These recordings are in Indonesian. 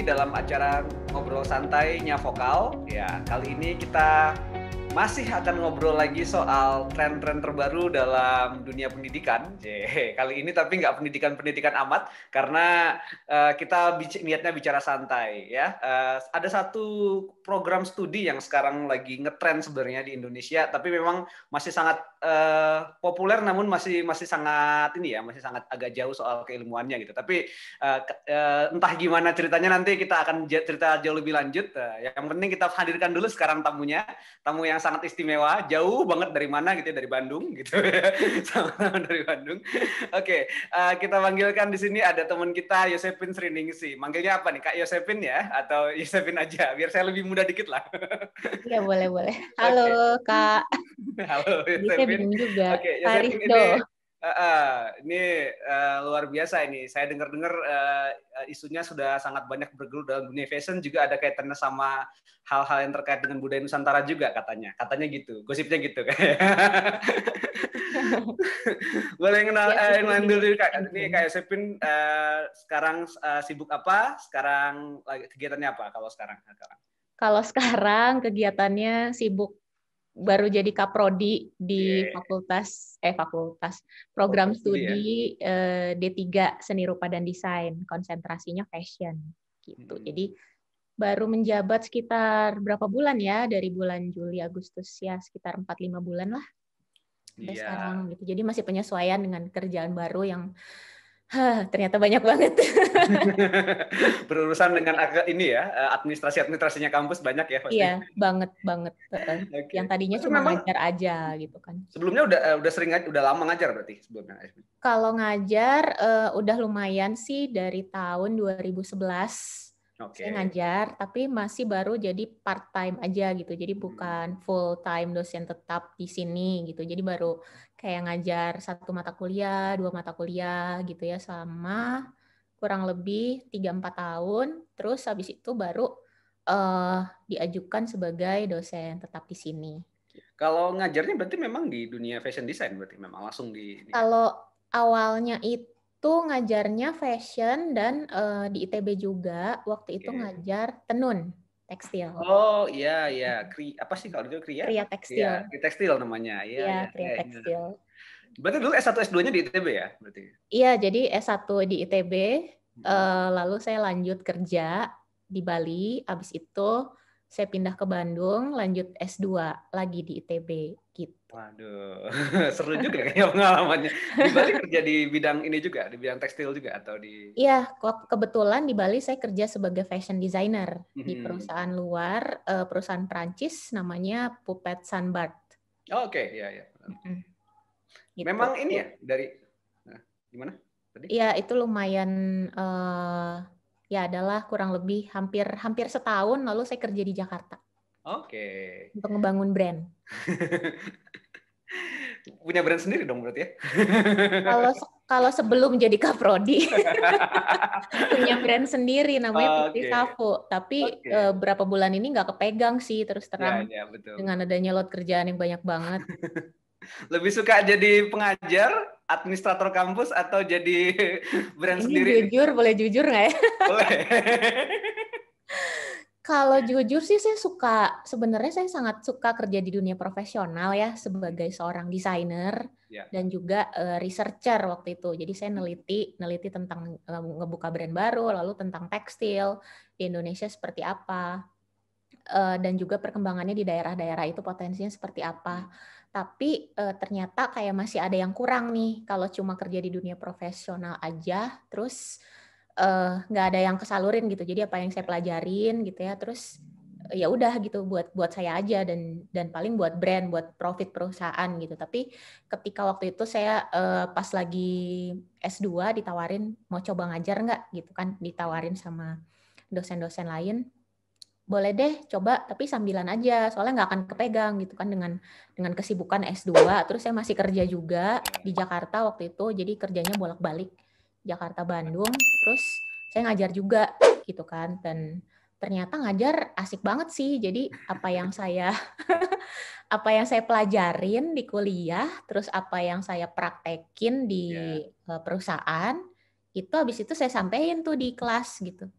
dalam acara ngobrol santainya Vokal. Ya, kali ini kita masih akan ngobrol lagi soal tren-tren terbaru dalam dunia pendidikan. Kali ini tapi nggak pendidikan amat, karena kita niatnya bicara santai. Ya, ada satu program studi yang sekarang lagi ngetren sebenarnya di Indonesia, tapi memang masih sangat populer, namun masih sangat masih sangat agak jauh soal keilmuannya gitu. Tapi entah gimana ceritanya, nanti kita akan cerita jauh lebih lanjut. Yang penting kita hadirkan dulu sekarang tamu yang sangat istimewa, jauh banget dari mana gitu ya, dari Bandung gitu ya. Sama-sama dari Bandung. Oke, kita panggilkan di sini ada teman kita Yosefin Sriningsih. Manggilnya apa nih, Kak Yosefin ya, atau Yosefin aja biar saya lebih mudah dikit lah. Iya, boleh. Halo, Kak. Halo Jadi saya Yosefin. bingung juga. Oke, Kak Yosefin Rizdo. ini luar biasa ini. Saya dengar isunya sudah sangat banyak bergelut dalam dunia fashion, juga ada kaitannya sama hal-hal yang terkait dengan budaya Nusantara juga katanya. Katanya gitu, gosipnya gitu. Boleh kenal dulu Kak. Ini Kak Yosefin sekarang sibuk apa? Sekarang kegiatannya apa kalau sekarang? Kalau sekarang kegiatannya sibuk baru jadi kaprodi di fakultas program studi D3 Seni Rupa dan Desain, konsentrasinya fashion gitu. Jadi baru menjabat sekitar berapa bulan ya, dari bulan Juli Agustus ya, sekitar 4-5 bulan lah sampai sekarang gitu. Jadi masih penyesuaian dengan kerjaan baru yang ternyata banyak banget. Berurusan dengan ini ya, administrasinya kampus banyak ya pasti. Iya, banget. Okay. Yang tadinya cuma ngajar aja gitu kan. Sebelumnya udah lama ngajar berarti sebelumnya? Kalau ngajar udah lumayan sih, dari tahun 2011. Saya ngajar, tapi masih baru jadi part time aja gitu. Jadi bukan full time dosen tetap di sini gitu. Jadi baru kayak ngajar 1 mata kuliah, 2 mata kuliah gitu ya, selama kurang lebih 3-4 tahun. Terus habis itu baru diajukan sebagai dosen tetap di sini. Kalau ngajarnya berarti memang di dunia fashion design, berarti memang langsung di... Kalau awalnya itu ngajarnya fashion dan di ITB juga, waktu itu ngajar tenun tekstil. Oh iya, apa sih kalau itu Kria? Kria tekstil. Kria tekstil namanya. Iya, Kria tekstil. Berarti dulu S1 S2-nya di ITB ya berarti? Iya, jadi S1 di ITB, lalu saya lanjut kerja di Bali, habis itu saya pindah ke Bandung, lanjut S2 lagi di ITB gitu. Waduh, seru juga kayaknya pengalamannya. Di Bali kerja di bidang ini juga, di bidang tekstil juga atau di... Iya, kebetulan di Bali saya kerja sebagai fashion designer di perusahaan luar, perusahaan Prancis namanya Puppet Sunbart. Oh, oke, ya. Gitu. Memang ini ya dari gimana tadi? Iya, itu lumayan ya adalah kurang lebih hampir setahun, lalu saya kerja di Jakarta. Oke. Untuk ngebangun brand. Punya brand sendiri dong berarti ya? Kalau sebelum jadi kaprodi punya brand sendiri namanya Putri Safu, tapi berapa bulan ini nggak kepegang sih, terus terang. Betul. Dengan adanya load kerjaan yang banyak banget. Lebih suka jadi pengajar, administrator kampus, atau jadi brand ini sendiri? Boleh jujur nggak ya? Boleh. Kalau jujur sih sebenarnya saya sangat suka kerja di dunia profesional ya, sebagai seorang desainer dan juga researcher waktu itu. Jadi saya neliti tentang ngebuka brand baru, lalu tentang tekstil di Indonesia seperti apa, dan juga perkembangannya di daerah-daerah itu potensinya seperti apa. Tapi ternyata kayak masih ada yang kurang nih kalau cuma kerja di dunia profesional aja, terus nggak ada yang kesalurin gitu. Jadi apa yang saya pelajarin gitu ya, terus ya udah gitu buat saya aja dan paling buat brand, buat profit perusahaan gitu. Tapi ketika waktu itu saya pas lagi S2 ditawarin mau coba ngajar nggak gitu kan, ditawarin sama dosen-dosen lain. Boleh deh coba, tapi sambilan aja, soalnya nggak akan kepegang gitu kan dengan kesibukan S2. Terus saya masih kerja juga di Jakarta waktu itu, jadi kerjanya bolak-balik Jakarta Bandung. Terus saya ngajar juga gitu kan, dan ternyata ngajar asik banget sih. Jadi apa yang saya pelajarin di kuliah, terus apa yang saya praktekin di perusahaan, itu habis itu saya sampein tuh di kelas gitu.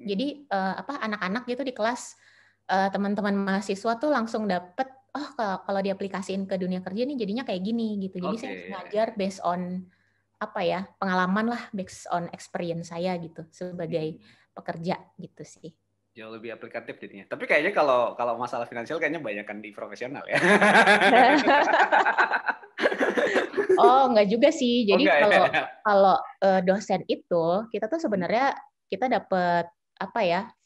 Jadi anak-anak gitu di kelas, teman-teman mahasiswa tuh langsung dapet, oh kalau diaplikasiin ke dunia kerja nih jadinya kayak gini gitu. Jadi saya ngajar based on pengalaman lah, based on experience saya gitu sebagai pekerja gitu sih. Jauh lebih aplikatif jadinya. Tapi kayaknya kalau masalah finansial kayaknya banyak kan di profesional ya. Oh, enggak juga sih. Jadi ya? kalau dosen itu kita tuh sebenarnya kita dapat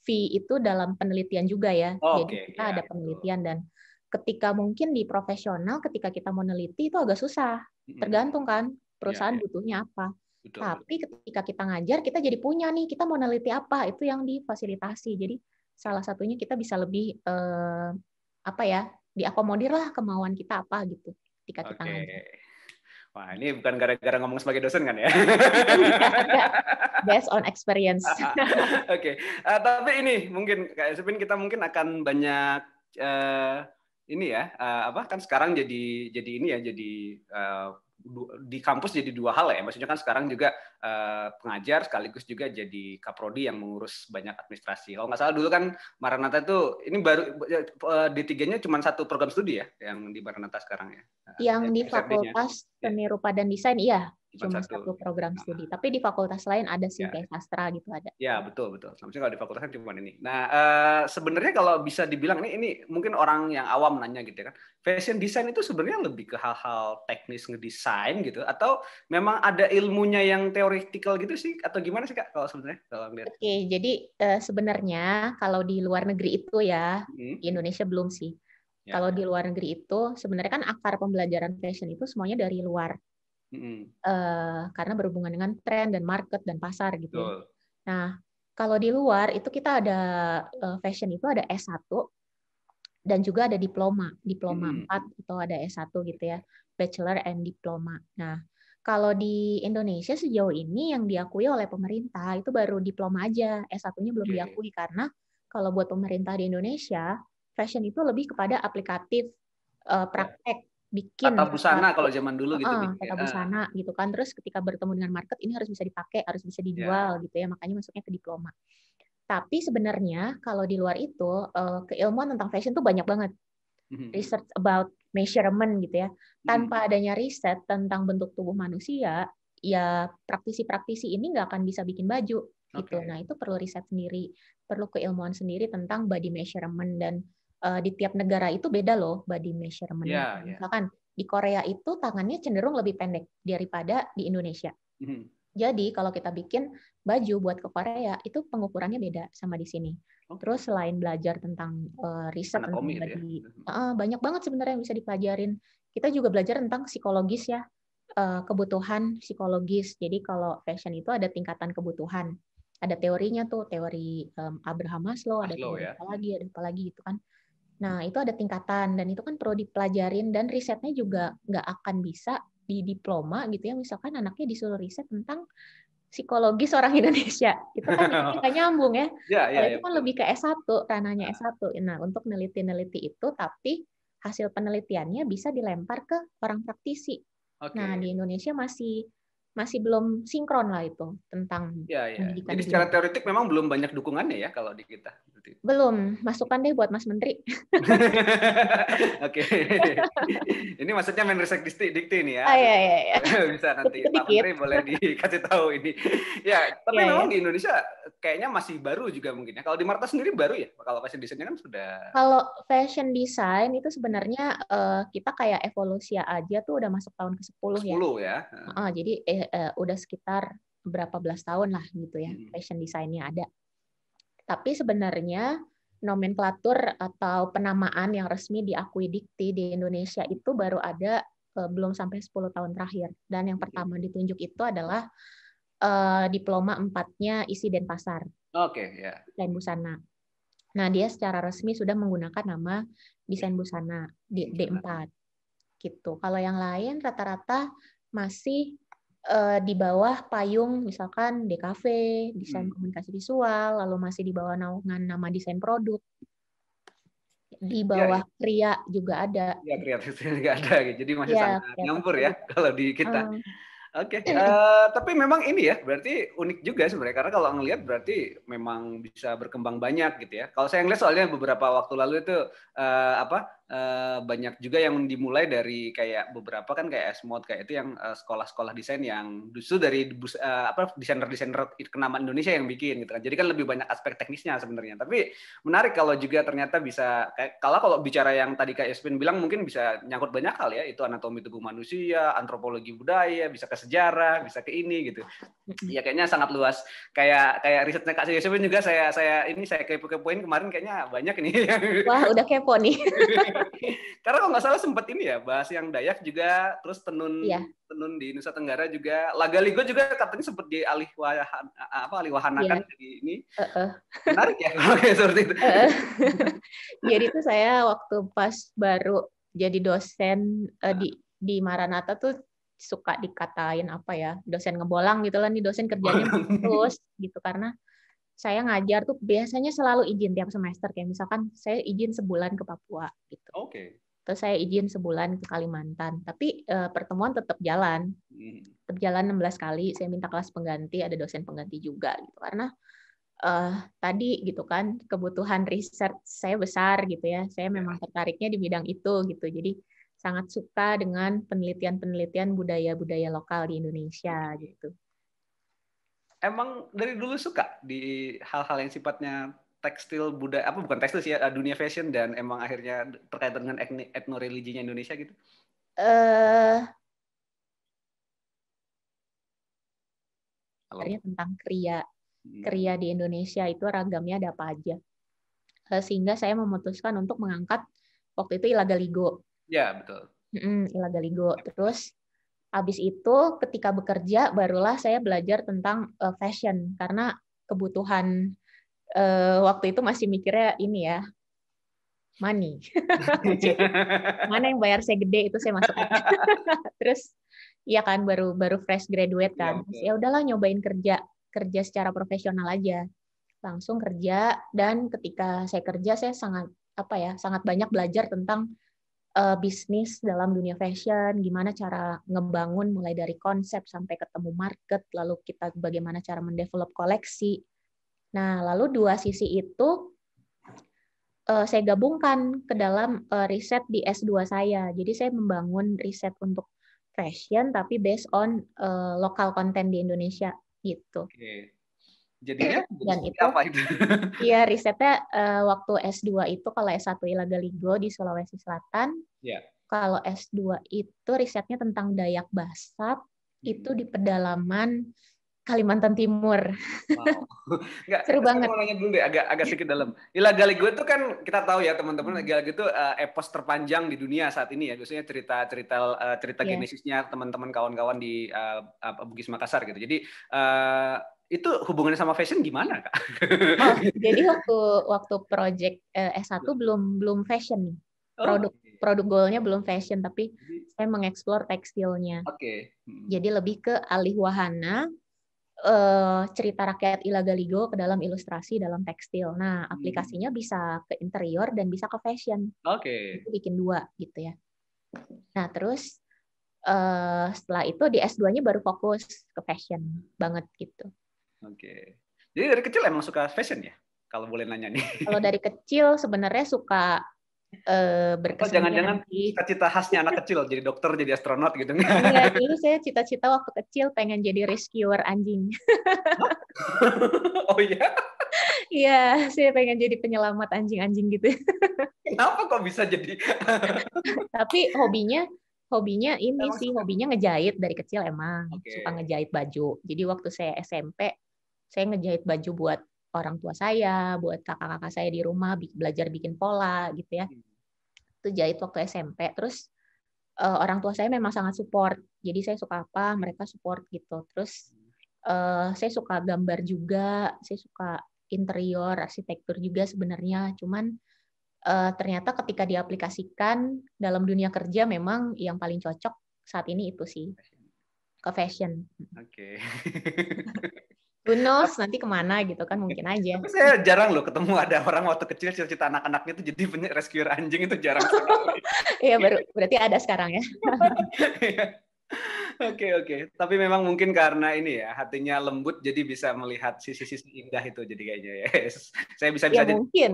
fee itu dalam penelitian juga ya. Jadi kita ada penelitian dan ketika mungkin di profesional ketika kita mau neliti itu agak susah. Tergantung kan perusahaan butuhnya apa. Betul. Tapi ketika kita ngajar kita jadi punya nih kita mau neliti apa itu yang difasilitasi. Jadi salah satunya kita bisa lebih diakomodir lah kemauan kita apa gitu ketika kita ngajar. Wah, ini bukan gara-gara ngomong sebagai dosen kan ya? Based on experience. Oke. Tapi ini mungkin Kak Yosepin kita mungkin akan banyak ini ya, kan sekarang jadi ini ya, jadi di kampus jadi dua hal ya. Maksudnya kan sekarang juga pengajar sekaligus juga jadi kaprodi yang mengurus banyak administrasi. Kalau nggak salah dulu kan Maranatha itu ini baru D3-nya cuma satu program studi ya yang di Maranatha sekarang ya. Yang di Fakultas Seni Rupa dan Desain iya. Cuma satu program studi. Tapi di fakultas lain ada sih kayak sastra gitu ada. Ya betul. Maksudnya kalau di fakultas kan cuma ini. Nah sebenarnya kalau bisa dibilang ini mungkin orang yang awam nanya gitu ya kan, fashion design itu sebenarnya lebih ke hal-hal teknis ngedesain gitu, atau memang ada ilmunya yang theoretical gitu sih, atau gimana sih Kak kalau sebenarnya kalau lihat? Oke, jadi sebenarnya kalau di luar negeri itu ya, di Indonesia belum sih. Kalau di luar negeri itu sebenarnya kan akar pembelajaran fashion itu semuanya dari luar. Karena berhubungan dengan tren dan market dan pasar gitu ya. Nah, kalau di luar itu kita ada fashion itu ada S1 dan juga ada diploma 4 atau ada S1 gitu ya, bachelor and diploma. Nah, kalau di Indonesia sejauh ini yang diakui oleh pemerintah itu baru diploma aja, S1-nya belum diakui karena kalau buat pemerintah di Indonesia, fashion itu lebih kepada aplikatif praktek bikin tata busana kalau zaman dulu gitu tata busana gitu kan, terus ketika bertemu dengan market ini harus bisa dipakai, harus bisa dijual gitu ya, makanya masuknya ke diploma. Tapi sebenarnya kalau di luar itu keilmuan tentang fashion tuh banyak banget, research about measurement gitu ya. Tanpa adanya riset tentang bentuk tubuh manusia, ya praktisi-praktisi ini nggak akan bisa bikin baju gitu. Nah itu perlu riset sendiri, perlu keilmuan sendiri tentang body measurement dan di tiap negara itu beda loh body measurement-nya. Misalkan di Korea itu tangannya cenderung lebih pendek daripada di Indonesia. Jadi kalau kita bikin baju buat ke Korea itu pengukurannya beda sama di sini. Terus selain belajar tentang riset tentang body, banyak banget sebenarnya yang bisa dipelajarin. Kita juga belajar tentang psikologis ya, kebutuhan psikologis. Jadi kalau fashion itu ada tingkatan kebutuhan. Ada teorinya tuh, teori Abraham Maslow, ada teori apa lagi gitu kan. Nah, itu ada tingkatan dan itu kan perlu dipelajarin dan risetnya juga nggak akan bisa di diploma gitu ya. Misalkan anaknya disuruh riset tentang psikologis orang Indonesia. Itu kan nggak nyambung ya. Kalau itu kan lebih ke S1, ranahnya S1. Nah, untuk neliti-neliti itu tapi hasil penelitiannya bisa dilempar ke orang praktisi. Nah, di Indonesia masih belum sinkron lah itu tentang pendidikan. Jadi secara teoretik memang belum banyak dukungannya ya kalau di kita. Belum, masukan deh buat Mas Menteri. Oke. Ini maksudnya Menristek Dikti nih ya. Iya. Bisa nanti Pak Menteri boleh dikasih tahu ini. Ya, tapi memang di Indonesia kayaknya masih baru juga mungkin ya. Kalau di Marta sendiri baru ya? Kalau fashion design kan sudah. Kalau fashion design itu sebenarnya kita kayak evolusi aja tuh udah masuk tahun ke-10 ya. 10 ya. Jadi udah sekitar berapa belas tahun lah gitu ya fashion design-nya ada. Tapi sebenarnya nomenklatur atau penamaan yang resmi diakui Dikti di Indonesia itu baru ada belum sampai 10 tahun terakhir. Dan yang pertama ditunjuk itu adalah diploma 4-nya Isi Denpasar. Desain busana. Nah, dia secara resmi sudah menggunakan nama desain busana di D4. Gitu. Kalau yang lain rata-rata masih di bawah payung misalkan DKV, desain komunikasi visual, lalu masih di bawah naungan nama desain produk. Di bawah Kria juga ada. Iya, Kria juga ada. Jadi masih sangat nyampur ya kalau di kita. Oke, tapi memang ini ya, berarti unik juga sebenarnya karena kalau ngelihat berarti memang bisa berkembang banyak gitu ya. Kalau saya ngeliat soalnya beberapa waktu lalu itu banyak juga yang dimulai dari kayak beberapa kan kayak S-Mode kayak itu yang sekolah-sekolah desain yang justru dari desainer-desainer kenamaan Indonesia yang bikin gitu kan. Jadi kan lebih banyak aspek teknisnya sebenarnya. Tapi menarik kalau juga ternyata bisa kayak kalau bicara yang tadi Kak Yasmin bilang mungkin bisa nyangkut banyak hal ya, itu anatomi tubuh manusia, antropologi budaya, bisa ke sejarah, bisa ke ini gitu. Ya kayaknya sangat luas. Kayak risetnya Kak Yasmin juga saya kepo-kepoin kemarin kayaknya banyak nih. Wah, udah kepo nih. Karena kalau nggak salah sempat ini ya, bahas yang Dayak juga, terus tenun Iya. tenun di Nusa Tenggara juga, Lagaligo juga katanya sempat alihwahanakan jadi ini. Menarik ya kalau kayak seperti itu. Jadi itu saya waktu pas baru jadi dosen di Maranatha tuh suka dikatain apa ya, dosen ngebolang gitu lah, nih dosen kerjanya terus gitu, karena saya ngajar tuh biasanya selalu izin tiap semester, kayak misalkan saya izin sebulan ke Papua gitu. Oke. Terus saya izin sebulan ke Kalimantan, tapi pertemuan tetap jalan. Tetap jalan 16 kali, saya minta kelas pengganti, ada dosen pengganti juga gitu. Karena tadi gitu kan, kebutuhan riset saya besar gitu ya. Saya memang tertariknya di bidang itu gitu. Jadi sangat suka dengan penelitian-penelitian budaya-budaya lokal di Indonesia gitu. Emang dari dulu suka di hal-hal yang sifatnya tekstil budaya, apa bukan tekstil sih, dunia fashion, dan emang akhirnya terkait dengan etnoreliginya Indonesia gitu? Sebenarnya tentang kriya di Indonesia itu ragamnya ada apa aja. Sehingga saya memutuskan untuk mengangkat waktu itu Ilagaligo. Ya, betul. Ilagaligo. Terus habis itu ketika bekerja barulah saya belajar tentang fashion, karena kebutuhan waktu itu masih mikirnya ini ya, money. Mana yang bayar saya gede itu saya masuk aja. Terus ya kan baru fresh graduate kan. Ya udahlah nyobain kerja secara profesional aja. Langsung kerja, dan ketika saya kerja saya sangat banyak belajar tentang bisnis dalam dunia fashion, gimana cara ngebangun mulai dari konsep sampai ketemu market, lalu kita bagaimana cara mendevelop koleksi. Nah, lalu dua sisi itu saya gabungkan ke dalam riset di S2 saya. Jadi saya membangun riset untuk fashion tapi based on lokal konten di Indonesia gitu. Oke. Jadinya dan itu apa itu? Iya, risetnya waktu S2 itu kalau S1 Ilagaligo di Sulawesi Selatan. Yeah. Kalau S2 itu risetnya tentang Dayak Basak, itu di pedalaman Kalimantan Timur. Wow. Nggak, seru banget. Mau nanya dulu deh, agak sedikit dalam. Ilagaligo itu kan kita tahu ya teman-teman, Ilagaligo itu epos terpanjang di dunia saat ini ya. Biasanya cerita genesisnya teman-teman kawan-kawan di Bugis Makassar gitu. Jadi itu hubungannya sama fashion gimana, Kak? Oh, jadi waktu project S1 belum fashion nih. Produk goalnya belum fashion, tapi saya mengeksplor tekstilnya. Oke. Jadi lebih ke alih wahana cerita rakyat Ilagaligo ke dalam ilustrasi dalam tekstil. Nah, aplikasinya bisa ke interior dan bisa ke fashion. Oke. Itu bikin dua gitu ya. Nah, terus setelah itu di S2-nya baru fokus ke fashion banget gitu. Oke. Jadi dari kecil emang suka fashion ya? Kalau boleh nanya nih. Kalau dari kecil sebenarnya suka berkesenian. Jangan-jangan cita-cita khasnya anak kecil jadi dokter, jadi astronot gitu. Iya, dulu saya cita-cita waktu kecil pengen jadi rescuer anjing. Oh iya? Iya, saya pengen jadi penyelamat anjing-anjing gitu. Kenapa kok bisa jadi? Tapi hobinya ini sih, hobinya ngejahit dari kecil emang. Suka ngejahit baju. Jadi waktu saya SMP, saya ngejahit baju buat orang tua saya, buat kakak-kakak saya di rumah, belajar bikin pola gitu ya. Itu jahit waktu SMP. Terus orang tua saya memang sangat support. Jadi saya suka apa, mereka support gitu. Terus saya suka gambar juga, saya suka interior, arsitektur juga sebenarnya. Cuman ternyata ketika diaplikasikan dalam dunia kerja memang yang paling cocok saat ini itu sih, ke fashion. Oke. Who knows nanti kemana gitu kan, mungkin aja. Tapi saya jarang loh ketemu ada orang waktu kecil cita-cita anak-anaknya itu jadi rescuer anjing, itu jarang sekali. Iya, berarti ada sekarang ya. Oke. Tapi memang mungkin karena ini ya, hatinya lembut jadi bisa melihat sisi-sisi indah itu jadi kayaknya ya. Saya bisa-bisa Ya aja. mungkin.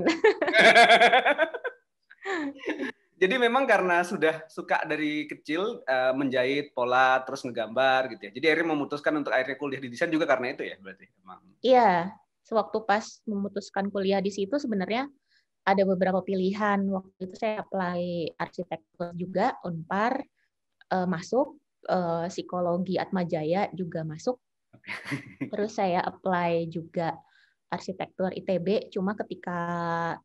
Jadi memang karena sudah suka dari kecil menjahit pola terus ngegambar gitu ya. Jadi akhirnya memutuskan untuk akhirnya kuliah di desain juga karena itu ya berarti memang. Iya, sewaktu pas memutuskan kuliah di situ sebenarnya ada beberapa pilihan. Waktu itu saya apply arsitektur juga, Unpar, masuk, psikologi Atmajaya juga masuk. Terus saya apply juga arsitektur ITB, cuma ketika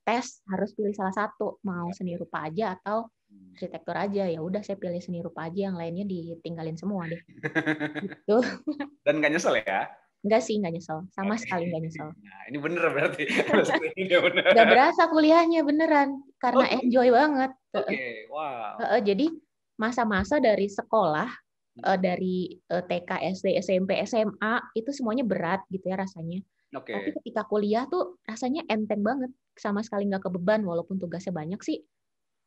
tes harus pilih salah satu, mau seni rupa aja atau arsitektur aja. Ya udah saya pilih seni rupa aja, yang lainnya ditinggalin semua deh. Gitu. Dan nggak nyesel ya? Enggak sih, nggak nyesel. Sama sekali nggak nyesel. Nah, ini bener berarti. Ini bener. Nggak berasa kuliahnya beneran, karena enjoy banget. Oke, wow. Jadi masa-masa dari sekolah, dari TK, SD, SMP, SMA, itu semuanya berat gitu ya rasanya. Tapi ketika kuliah tuh rasanya enteng banget, sama sekali nggak kebeban, walaupun tugasnya banyak sih.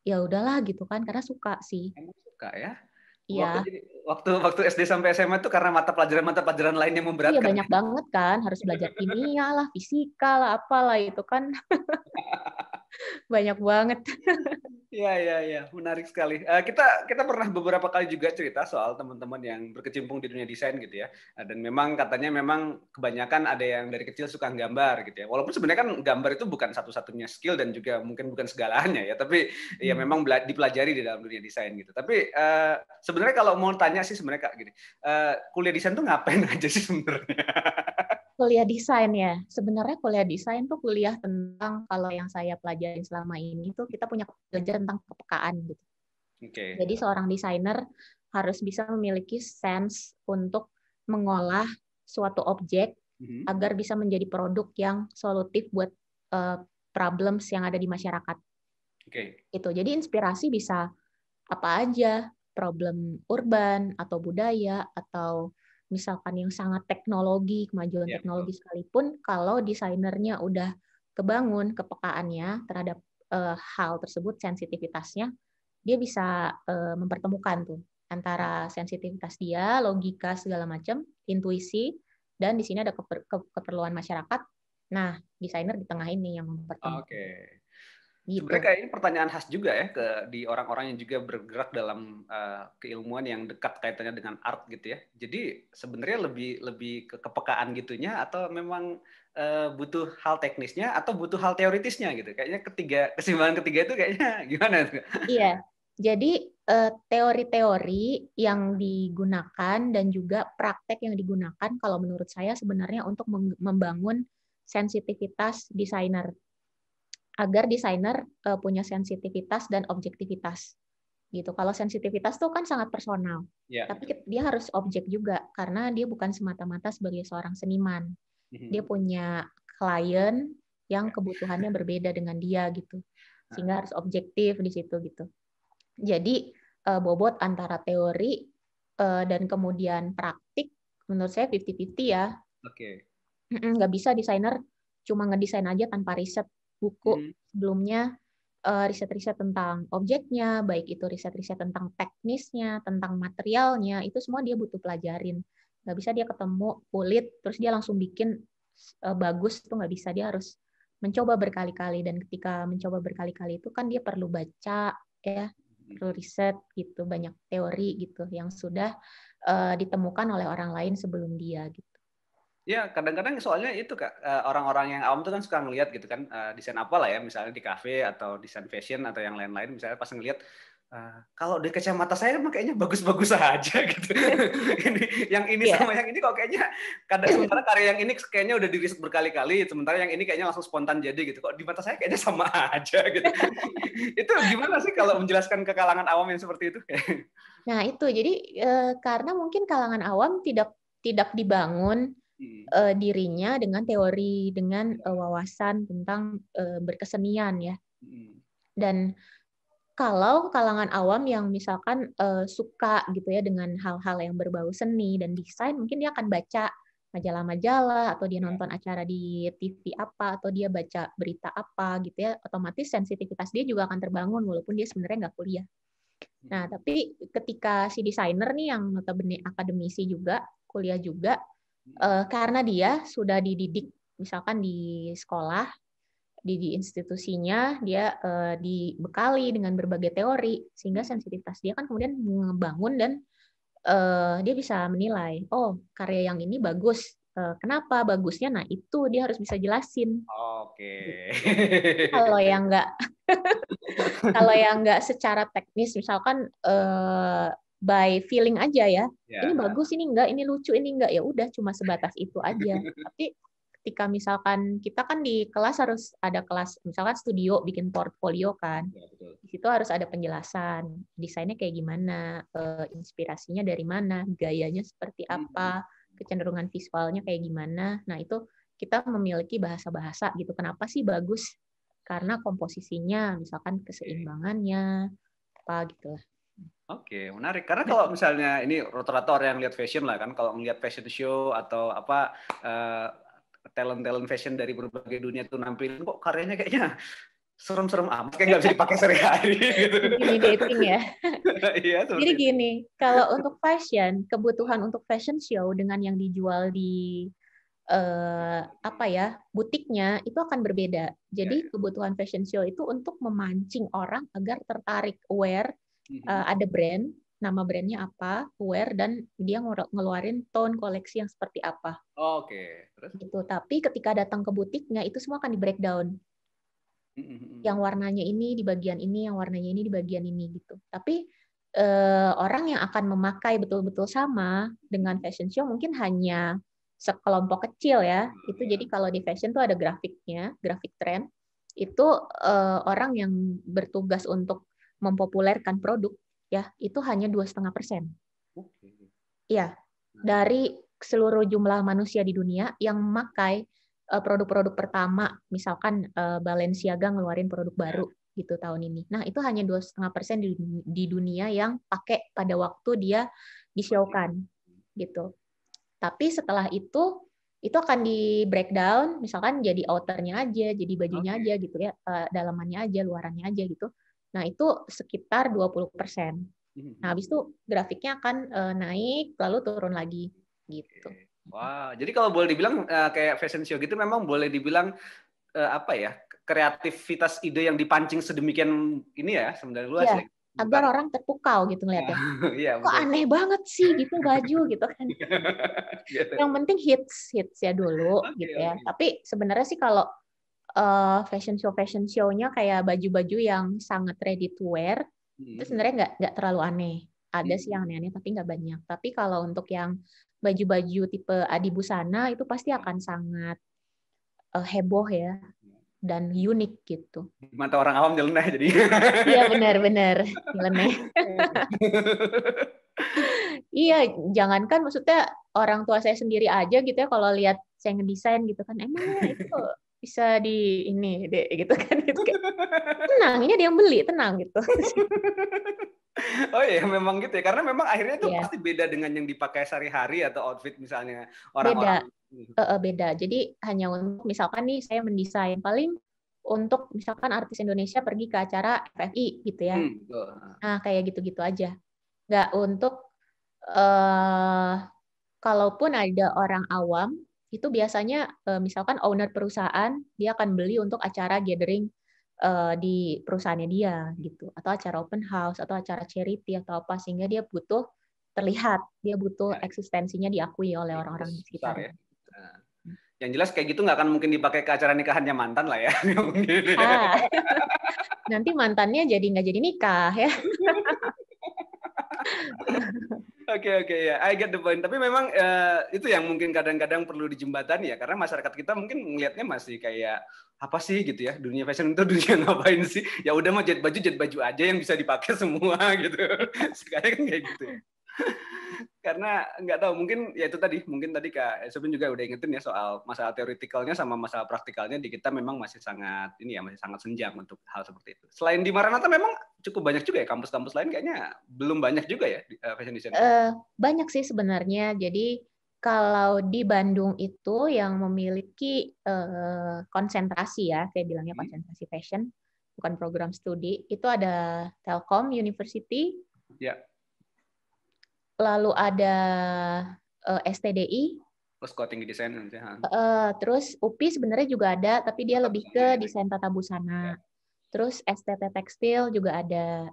Ya udahlah gitu kan, karena suka sih. Emang suka ya? Iya. Waktu SD sampai SMA itu karena mata pelajaran lain yang memberatkan. Iya banyak banget kan, harus belajar kimia lah, fisika lah, apalah itu kan. Banyak banget. Iya, menarik sekali. Kita pernah beberapa kali juga cerita soal teman-teman yang berkecimpung di dunia desain gitu ya. Dan memang katanya memang kebanyakan ada yang dari kecil suka gambar gitu ya. Walaupun sebenarnya kan gambar itu bukan satu-satunya skill dan juga mungkin bukan segalanya ya. Tapi ya memang dipelajari di dalam dunia desain gitu. Tapi sebenarnya kalau mau tanya sih sebenarnya Kak gini, kuliah desain tuh ngapain aja sih sebenarnya? Kuliah desain ya. Sebenarnya kuliah desain tuh kuliah tentang, kalau yang saya pelajari selama ini tuh kita punya belajar tentang kepekaan gitu. Jadi seorang desainer harus bisa memiliki sense untuk mengolah suatu objek agar bisa menjadi produk yang solutif buat problems yang ada di masyarakat. Itu. Jadi inspirasi bisa apa aja, problem urban atau budaya atau misalkan yang sangat teknologi, kemajuan teknologi sekalipun, kalau desainernya udah kebangun kepekaannya terhadap hal tersebut, sensitivitasnya, dia bisa mempertemukan tuh antara sensitivitas dia, logika segala macam, intuisi, dan di sini ada keperluan masyarakat. Nah, desainer di tengah ini yang mempertemukan. Gitu. Sebenarnya kayak ini pertanyaan khas juga ya di orang-orang yang juga bergerak dalam keilmuan yang dekat kaitannya dengan art gitu ya. Jadi sebenarnya lebih ke kepekaan gitunya atau memang butuh hal teknisnya atau butuh hal teoritisnya gitu. Kayaknya keseimbangan ketiga itu kayaknya gimana? Iya. Jadi teori-teori yang digunakan dan juga praktek yang digunakan kalau menurut saya sebenarnya untuk membangun sensitivitas desainer, agar desainer punya sensitivitas dan objektivitas gitu. Kalau sensitivitas tuh kan sangat personal, tapi dia harus objek juga karena dia bukan semata-mata sebagai seorang seniman. Dia punya klien yang kebutuhannya berbeda dengan dia gitu, sehingga harus objektif di situ gitu. Jadi bobot antara teori dan kemudian praktik menurut saya 50-50 ya. Nggak bisa desainer cuma ngedesain aja tanpa riset buku sebelumnya, riset-riset tentang objeknya, baik itu riset-riset tentang teknisnya, tentang materialnya, itu semua dia butuh pelajarin. Nggak bisa dia ketemu kulit, terus dia langsung bikin bagus, itu nggak bisa. Dia harus mencoba berkali-kali, dan ketika mencoba berkali-kali itu kan dia perlu baca, ya, perlu riset, gitu, banyak teori gitu yang sudah ditemukan oleh orang lain sebelum dia gitu. Ya, kadang-kadang soalnya itu Kak, orang-orang yang awam tuh kan suka ngelihat gitu kan, desain apa lah ya, misalnya di kafe atau desain fashion atau yang lain-lain, misalnya pas ngelihat, kalau di kacamata saya mah kayaknya bagus-bagus aja gitu. Ini sama yang ini kok kayaknya, sementara karya yang ini kayaknya udah di-riset berkali-kali, sementara yang ini kayaknya langsung spontan jadi gitu. Kok di mata saya kayaknya sama aja gitu. Itu gimana sih kalau menjelaskan ke kalangan awam yang seperti itu? Nah itu, jadi karena mungkin kalangan awam tidak dibangun dirinya dengan teori, dengan wawasan tentang berkesenian ya. Dan kalau kalangan awam yang misalkan suka gitu ya dengan hal-hal yang berbau seni dan desain, mungkin dia akan baca majalah-majalah atau dia nonton acara di TV apa atau dia baca berita apa gitu ya, otomatis sensitivitas dia juga akan terbangun walaupun dia sebenarnya nggak kuliah. Nah, tapi ketika si desainer nih yang notabene akademisi juga, kuliah juga, karena dia sudah dididik misalkan di sekolah, di institusinya, dia dibekali dengan berbagai teori, sehingga sensitivitas dia kan kemudian ngebangun dan dia bisa menilai, oh karya yang ini bagus. Kenapa bagusnya? Nah itu dia harus bisa jelasin. Oke. Kalau yang kalau yang nggak secara teknis, misalkan by feeling aja ya, ini bagus, ini enggak, ini lucu, ini enggak, ya udah cuma sebatas itu aja. Tapi ketika misalkan kita kan di kelas harus ada kelas, misalkan studio bikin portfolio kan, di situ harus ada penjelasan, desainnya kayak gimana, inspirasinya dari mana, gayanya seperti apa, kecenderungan visualnya kayak gimana. Nah itu kita memiliki bahasa-bahasa gitu. Kenapa sih bagus? Karena komposisinya, misalkan keseimbangannya, apa gitu lah. Oke, menarik. Karena kalau misalnya ini rata-rata orang yang lihat fashion lah kan, kalau ngelihat fashion show atau apa talent-talent fashion dari berbagai dunia tuh nampilin, kok karyanya kayaknya serem-serem amat, kayak nggak bisa dipakai sehari-hari. Gitu. Intimidating ya. Iya, jadi gini, kalau untuk fashion, kebutuhan untuk fashion show dengan yang dijual di apa ya, butiknya itu akan berbeda. Jadi kebutuhan fashion show itu untuk memancing orang agar tertarik, aware, ada brand, nama brandnya apa, aware, dan dia ngeluarin tone koleksi yang seperti apa. Oke. Terus? Gitu. Tapi ketika datang ke butiknya itu semua akan di breakdown. Yang warnanya ini di bagian ini, yang warnanya ini di bagian ini gitu. Tapi orang yang akan memakai betul-betul sama dengan fashion show mungkin hanya sekelompok kecil ya. Itu jadi kalau di fashion tuh ada grafiknya, grafik trend. Itu orang yang bertugas untuk mempopulerkan produk ya, itu hanya 2,5%. Iya. Dari seluruh jumlah manusia di dunia yang memakai produk-produk pertama, misalkan Balenciaga ngeluarin produk baru gitu tahun ini. Nah, itu hanya 2,5% di dunia yang pakai pada waktu dia di-show-kan gitu. Tapi setelah itu akan di breakdown, misalkan jadi outernya aja, jadi bajunya aja gitu ya, dalamannya aja, luarannya aja gitu. Nah, itu sekitar 20%. Nah, habis itu grafiknya akan naik lalu turun lagi gitu. Wah, jadi kalau boleh dibilang kayak fashion show gitu memang boleh dibilang apa ya, kreativitas ide yang dipancing sedemikian ini ya sebenarnya luas ya. Agar orang terpukau gitu ngeliatnya. Kok aneh banget sih gitu baju gitu kan. Yang penting hits ya dulu gitu ya. Tapi sebenarnya sih kalau fashion show-nya kayak baju-baju yang sangat ready to wear, itu sebenarnya nggak terlalu aneh. Ada sih yang aneh-aneh tapi nggak banyak. Tapi kalau untuk yang baju-baju tipe adibusana itu pasti akan sangat heboh ya dan unik gitu. Mata orang awam nyeleneh jadi. Iya benar-benar nyeleneh. Iya, jangankan maksudnya orang tua saya sendiri aja gitu ya kalau lihat saya ngedesain gitu kan, emangnya itu bisa di ini deh gitu kan, gitu. Tenang, ini ada yang beli, tenang gitu. Oh iya, memang gitu ya, karena memang akhirnya itu pasti beda dengan yang dipakai sehari-hari atau outfit misalnya orang-orang. Beda. Jadi hanya untuk misalkan nih saya mendesain paling untuk misalkan artis Indonesia pergi ke acara FFI gitu ya. Nah kayak gitu-gitu aja. Nggak untuk kalaupun ada orang awam itu biasanya misalkan owner perusahaan dia akan beli untuk acara gathering di perusahaannya dia gitu, atau acara open house atau acara charity atau apa, sehingga dia butuh terlihat, dia butuh eksistensinya diakui oleh orang-orang di sekitar. Ya. Yang jelas kayak gitu nggak akan mungkin dipakai ke acara nikahannya mantan lah ya. Nanti mantannya jadi nggak jadi nikah ya. Oke ya, I get the point. Tapi memang itu yang mungkin kadang-kadang perlu dijembatani ya, karena masyarakat kita mungkin melihatnya masih kayak apa sih gitu ya, dunia fashion itu dunia ngapain sih? Ya udah mah jahit baju aja yang bisa dipakai semua gitu. Sekarang kan kayak gitu ya. Karena nggak tahu, mungkin ya itu tadi, mungkin tadi Kak Esopin juga udah ingetin ya soal masalah teoretikalnya sama masalah praktikalnya di kita memang masih sangat ini ya, masih sangat senjang untuk hal seperti itu. Selain di Maranatha memang cukup banyak juga ya kampus-kampus lain, kayaknya belum banyak juga ya fashion design. Banyak sih sebenarnya. Jadi kalau di Bandung itu yang memiliki konsentrasi ya, saya bilangnya konsentrasi fashion, bukan program studi, itu ada Telkom University, Ya. Lalu ada STDI. Sekolah Tinggi Desain. Terus UPI sebenarnya juga ada, tapi dia lebih ke desain tata busana. Terus STT Tekstil juga ada.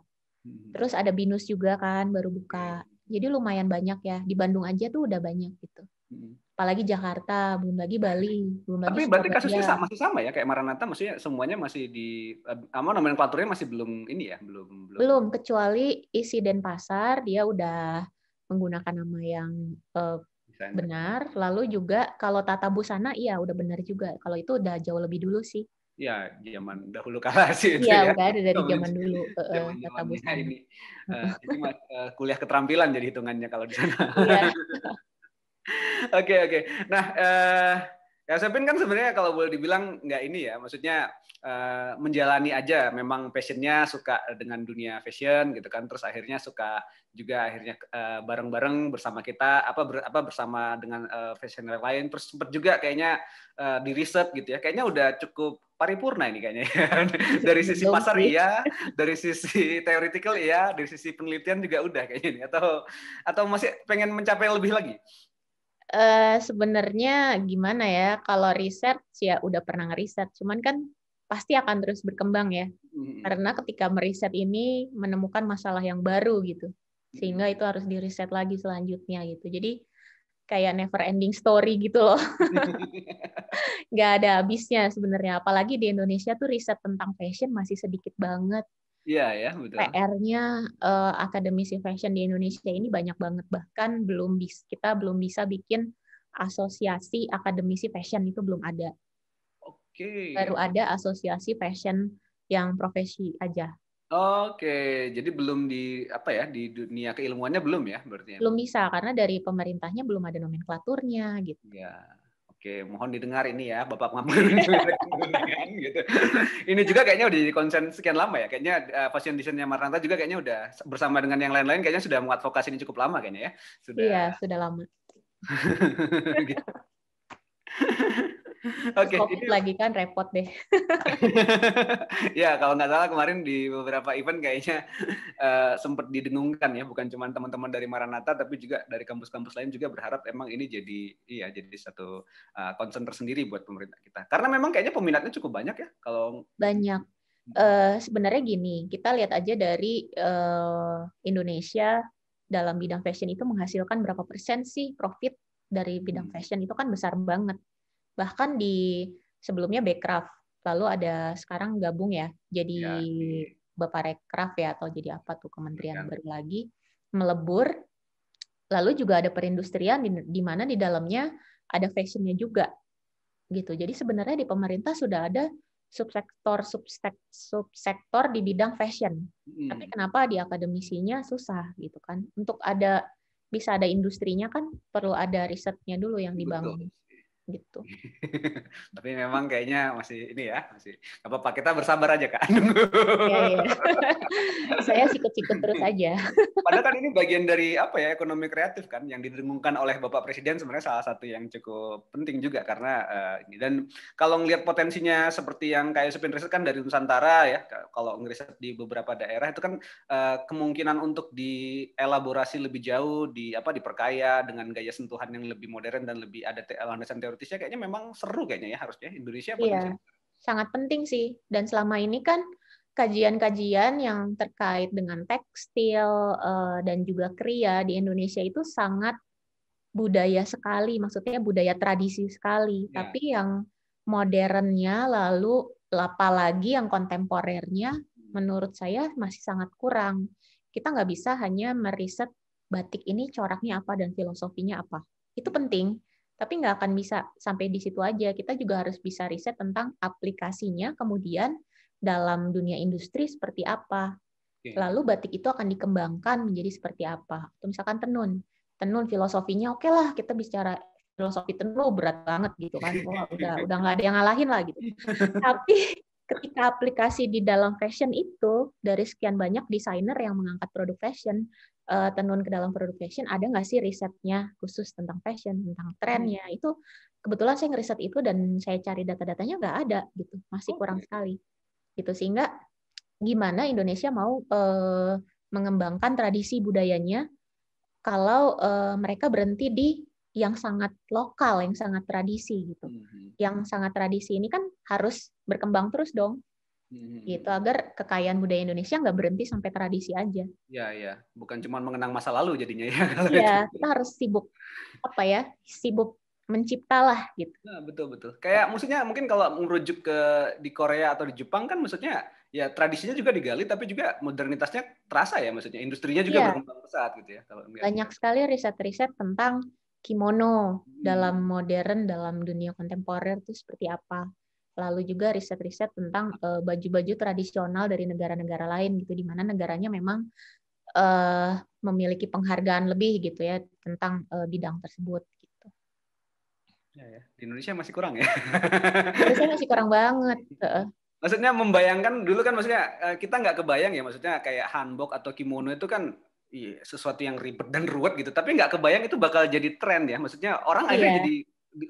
Terus ada BINUS juga kan baru buka. Jadi lumayan banyak ya. Di Bandung aja tuh udah banyak gitu. Apalagi Jakarta, belum lagi Bali, belum lagi Tapi berarti Surabaya. kasusnya masih sama ya kayak Maranatha, maksudnya semuanya masih di nomenklaturnya masih belum ini ya, belum kecuali isi Denpasar dia udah menggunakan nama yang benar. Lalu juga kalau tata busana iya udah benar juga. Kalau itu udah jauh lebih dulu sih. Ya, zaman dahulu kala sih itu ya. Iya, ya. udah ada dari zaman dulu tata Zaman-zamannya busana. ini. Ini kuliah keterampilan jadi hitungannya kalau di sana. Iya. Oke. Nah, ya Sepin kan sebenarnya kalau boleh dibilang nggak ini ya, maksudnya menjalani aja. Memang passionnya suka dengan dunia fashion gitu kan, terus akhirnya suka juga akhirnya bareng-bareng bersama kita, bersama dengan fashion lain, terus sempat juga kayaknya di riset gitu ya, kayaknya udah cukup paripurna ini kayaknya. Dari sisi pasar iya, dari sisi theoretical iya, dari sisi penelitian juga udah kayaknya ini. Atau masih pengen mencapai lebih lagi? Sebenarnya gimana ya, kalau riset ya udah pernah ngeriset, cuman kan pasti akan terus berkembang ya. Karena ketika meriset ini menemukan masalah yang baru gitu. Sehingga itu harus diriset lagi selanjutnya gitu. Jadi kayak never ending story gitu loh. Nggak ada habisnya sebenarnya. Apalagi di Indonesia tuh riset tentang fashion masih sedikit banget. Iya ya, betul. PR-nya akademisi fashion di Indonesia ini banyak banget. Bahkan kita belum bisa bikin asosiasi akademisi fashion, itu belum ada. Oke. Baru ada asosiasi fashion yang profesi aja. Oke, jadi belum di dunia keilmuannya belum ya berarti ya? Belum bisa karena dari pemerintahnya belum ada nomenklaturnya gitu. Ya. Oke, mohon didengar ini ya Bapak gitu. Ini juga kayaknya udah di konsen sekian lama ya. Kayaknya fashion desainnya Maranatha juga kayaknya udah bersama dengan yang lain-lain kayaknya sudah mengadvokasi ini cukup lama kayaknya ya. Iya, sudah lama. Gitu. Oke, COVID lagi kan repot deh. Ya, kalau nggak salah kemarin di beberapa event kayaknya sempat didengungkan ya, bukan cuma teman-teman dari Maranatha, tapi juga dari kampus-kampus lain juga berharap emang ini jadi satu concern tersendiri buat pemerintah kita. Karena memang kayaknya peminatnya cukup banyak ya. Kalau banyak. Sebenarnya gini, kita lihat aja dari Indonesia dalam bidang fashion itu menghasilkan berapa persen sih profit dari bidang fashion, itu kan besar banget. Bahkan di sebelumnya Bekraf, lalu ada sekarang gabung ya, jadi Bapak Rekraf ya, atau jadi apa tuh kementerian baru lagi, melebur. Lalu juga ada perindustrian di mana di dalamnya ada fashionnya juga. Gitu. Jadi sebenarnya di pemerintah sudah ada subsektor di bidang fashion. Tapi kenapa di akademisinya susah gitu kan? Untuk bisa ada industrinya kan perlu ada risetnya dulu yang dibangun. Gitu. Tapi memang kayaknya masih ini ya, masih nggak apa-apa, kita bersabar aja Kak. Iya. Saya sikut-sikut terus aja. Padahal kan ini bagian dari ekonomi kreatif kan yang didengungkan oleh Bapak Presiden, sebenarnya salah satu yang cukup penting juga karena dan kalau ngelihat potensinya seperti yang kayak Sepin riset kan dari Nusantara ya, kalau ngeriset di beberapa daerah itu kan kemungkinan untuk dielaborasi lebih jauh, diperkaya dengan gaya sentuhan yang lebih modern dan lebih ada landasan teoritisnya, kayaknya memang seru kayaknya ya harusnya Indonesia. Iya, sangat penting sih. Dan selama ini kan kajian-kajian yang terkait dengan tekstil dan juga kriya di Indonesia itu sangat budaya sekali, maksudnya budaya tradisi sekali. Ya. Tapi yang modernnya lalu apalagi yang kontemporernya menurut saya masih sangat kurang. Kita nggak bisa hanya meriset batik ini coraknya apa dan filosofinya apa. Itu penting, tapi nggak akan bisa sampai di situ aja. Kita juga harus bisa riset tentang aplikasinya, kemudian dalam dunia industri seperti apa. Lalu batik itu akan dikembangkan menjadi seperti apa. Atau misalkan tenun filosofinya oke lah, kita bicara filosofi tenun berat banget gitu kan. Wah, udah nggak ada yang ngalahin lah gitu. Tapi ketika aplikasi di dalam fashion itu, dari sekian banyak desainer yang mengangkat produk fashion, tenun ke dalam produk fashion, ada nggak sih risetnya khusus tentang fashion, tentang trennya? Itu kebetulan saya ngeriset itu dan saya cari data-datanya nggak ada gitu, masih kurang sekali. Gitu, sehingga gimana Indonesia mau mengembangkan tradisi budayanya kalau mereka berhenti di yang sangat lokal, yang sangat tradisi gitu. Yang sangat tradisi ini kan harus berkembang terus dong. Gitu agar kekayaan budaya Indonesia nggak berhenti sampai tradisi aja. Iya, bukan cuma mengenang masa lalu jadinya ya. Iya, kita harus sibuk mencipta lah gitu. Nah, betul. Kayak maksudnya mungkin kalau merujuk ke di Korea atau di Jepang kan maksudnya ya tradisinya juga digali tapi juga modernitasnya terasa ya, maksudnya industrinya juga berkembang pesat gitu ya kalau banyak sekali riset-riset tentang kimono dalam modern, dalam dunia kontemporer itu seperti apa. Lalu juga riset-riset tentang baju-baju tradisional dari negara-negara lain gitu, di mana negaranya memang memiliki penghargaan lebih gitu ya tentang bidang tersebut gitu. Ya. Di Indonesia masih kurang ya. Indonesia masih kurang banget. Maksudnya membayangkan dulu kan, maksudnya kita nggak kebayang ya, maksudnya kayak hanbok atau kimono itu kan sesuatu yang ribet dan ruwet gitu, tapi nggak kebayang itu bakal jadi tren ya. Maksudnya orang akhirnya jadi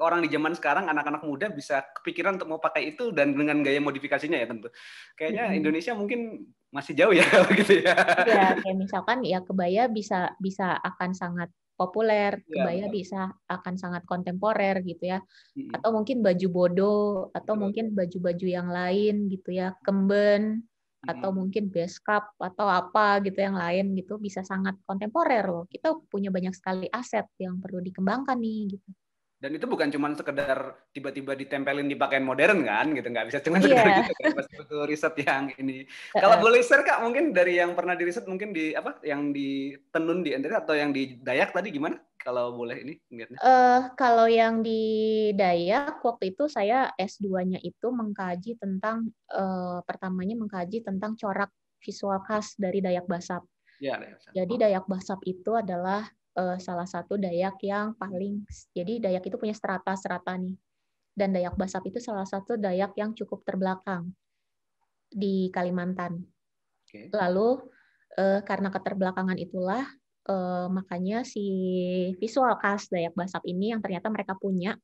orang di zaman sekarang, anak-anak muda bisa kepikiran untuk mau pakai itu dan dengan gaya modifikasinya ya tentu. Kayaknya Indonesia mungkin masih jauh ya kalau gitu ya. Iya, kayak misalkan ya kebaya bisa akan sangat populer, kebaya bisa akan sangat kontemporer gitu ya. Atau mungkin baju bodo, atau mungkin baju-baju yang lain gitu ya, kemben, atau mungkin beskap atau apa gitu yang lain gitu bisa sangat kontemporer loh. Kita punya banyak sekali aset yang perlu dikembangkan nih gitu. Dan itu bukan cuma sekedar tiba-tiba ditempelin di pakaian modern kan, gitu, nggak bisa cuma sekedar gitu kan, pasti butuh riset yang ini. Kalau boleh share Kak, mungkin dari yang pernah di riset, mungkin di apa, yang di Tenun di NTT atau yang di Dayak tadi gimana? Kalau boleh ini lihatnya. Kalau yang di Dayak waktu itu saya S2-nya itu mengkaji tentang pertamanya mengkaji tentang corak visual khas dari Dayak Basap. Ya, Jadi Dayak Basap itu adalah salah satu Dayak yang paling, jadi Dayak itu punya strata-strata nih, dan Dayak Basap itu salah satu Dayak yang cukup terbelakang di Kalimantan. Lalu karena keterbelakangan itulah makanya si visual khas Dayak Basap ini yang ternyata mereka punya,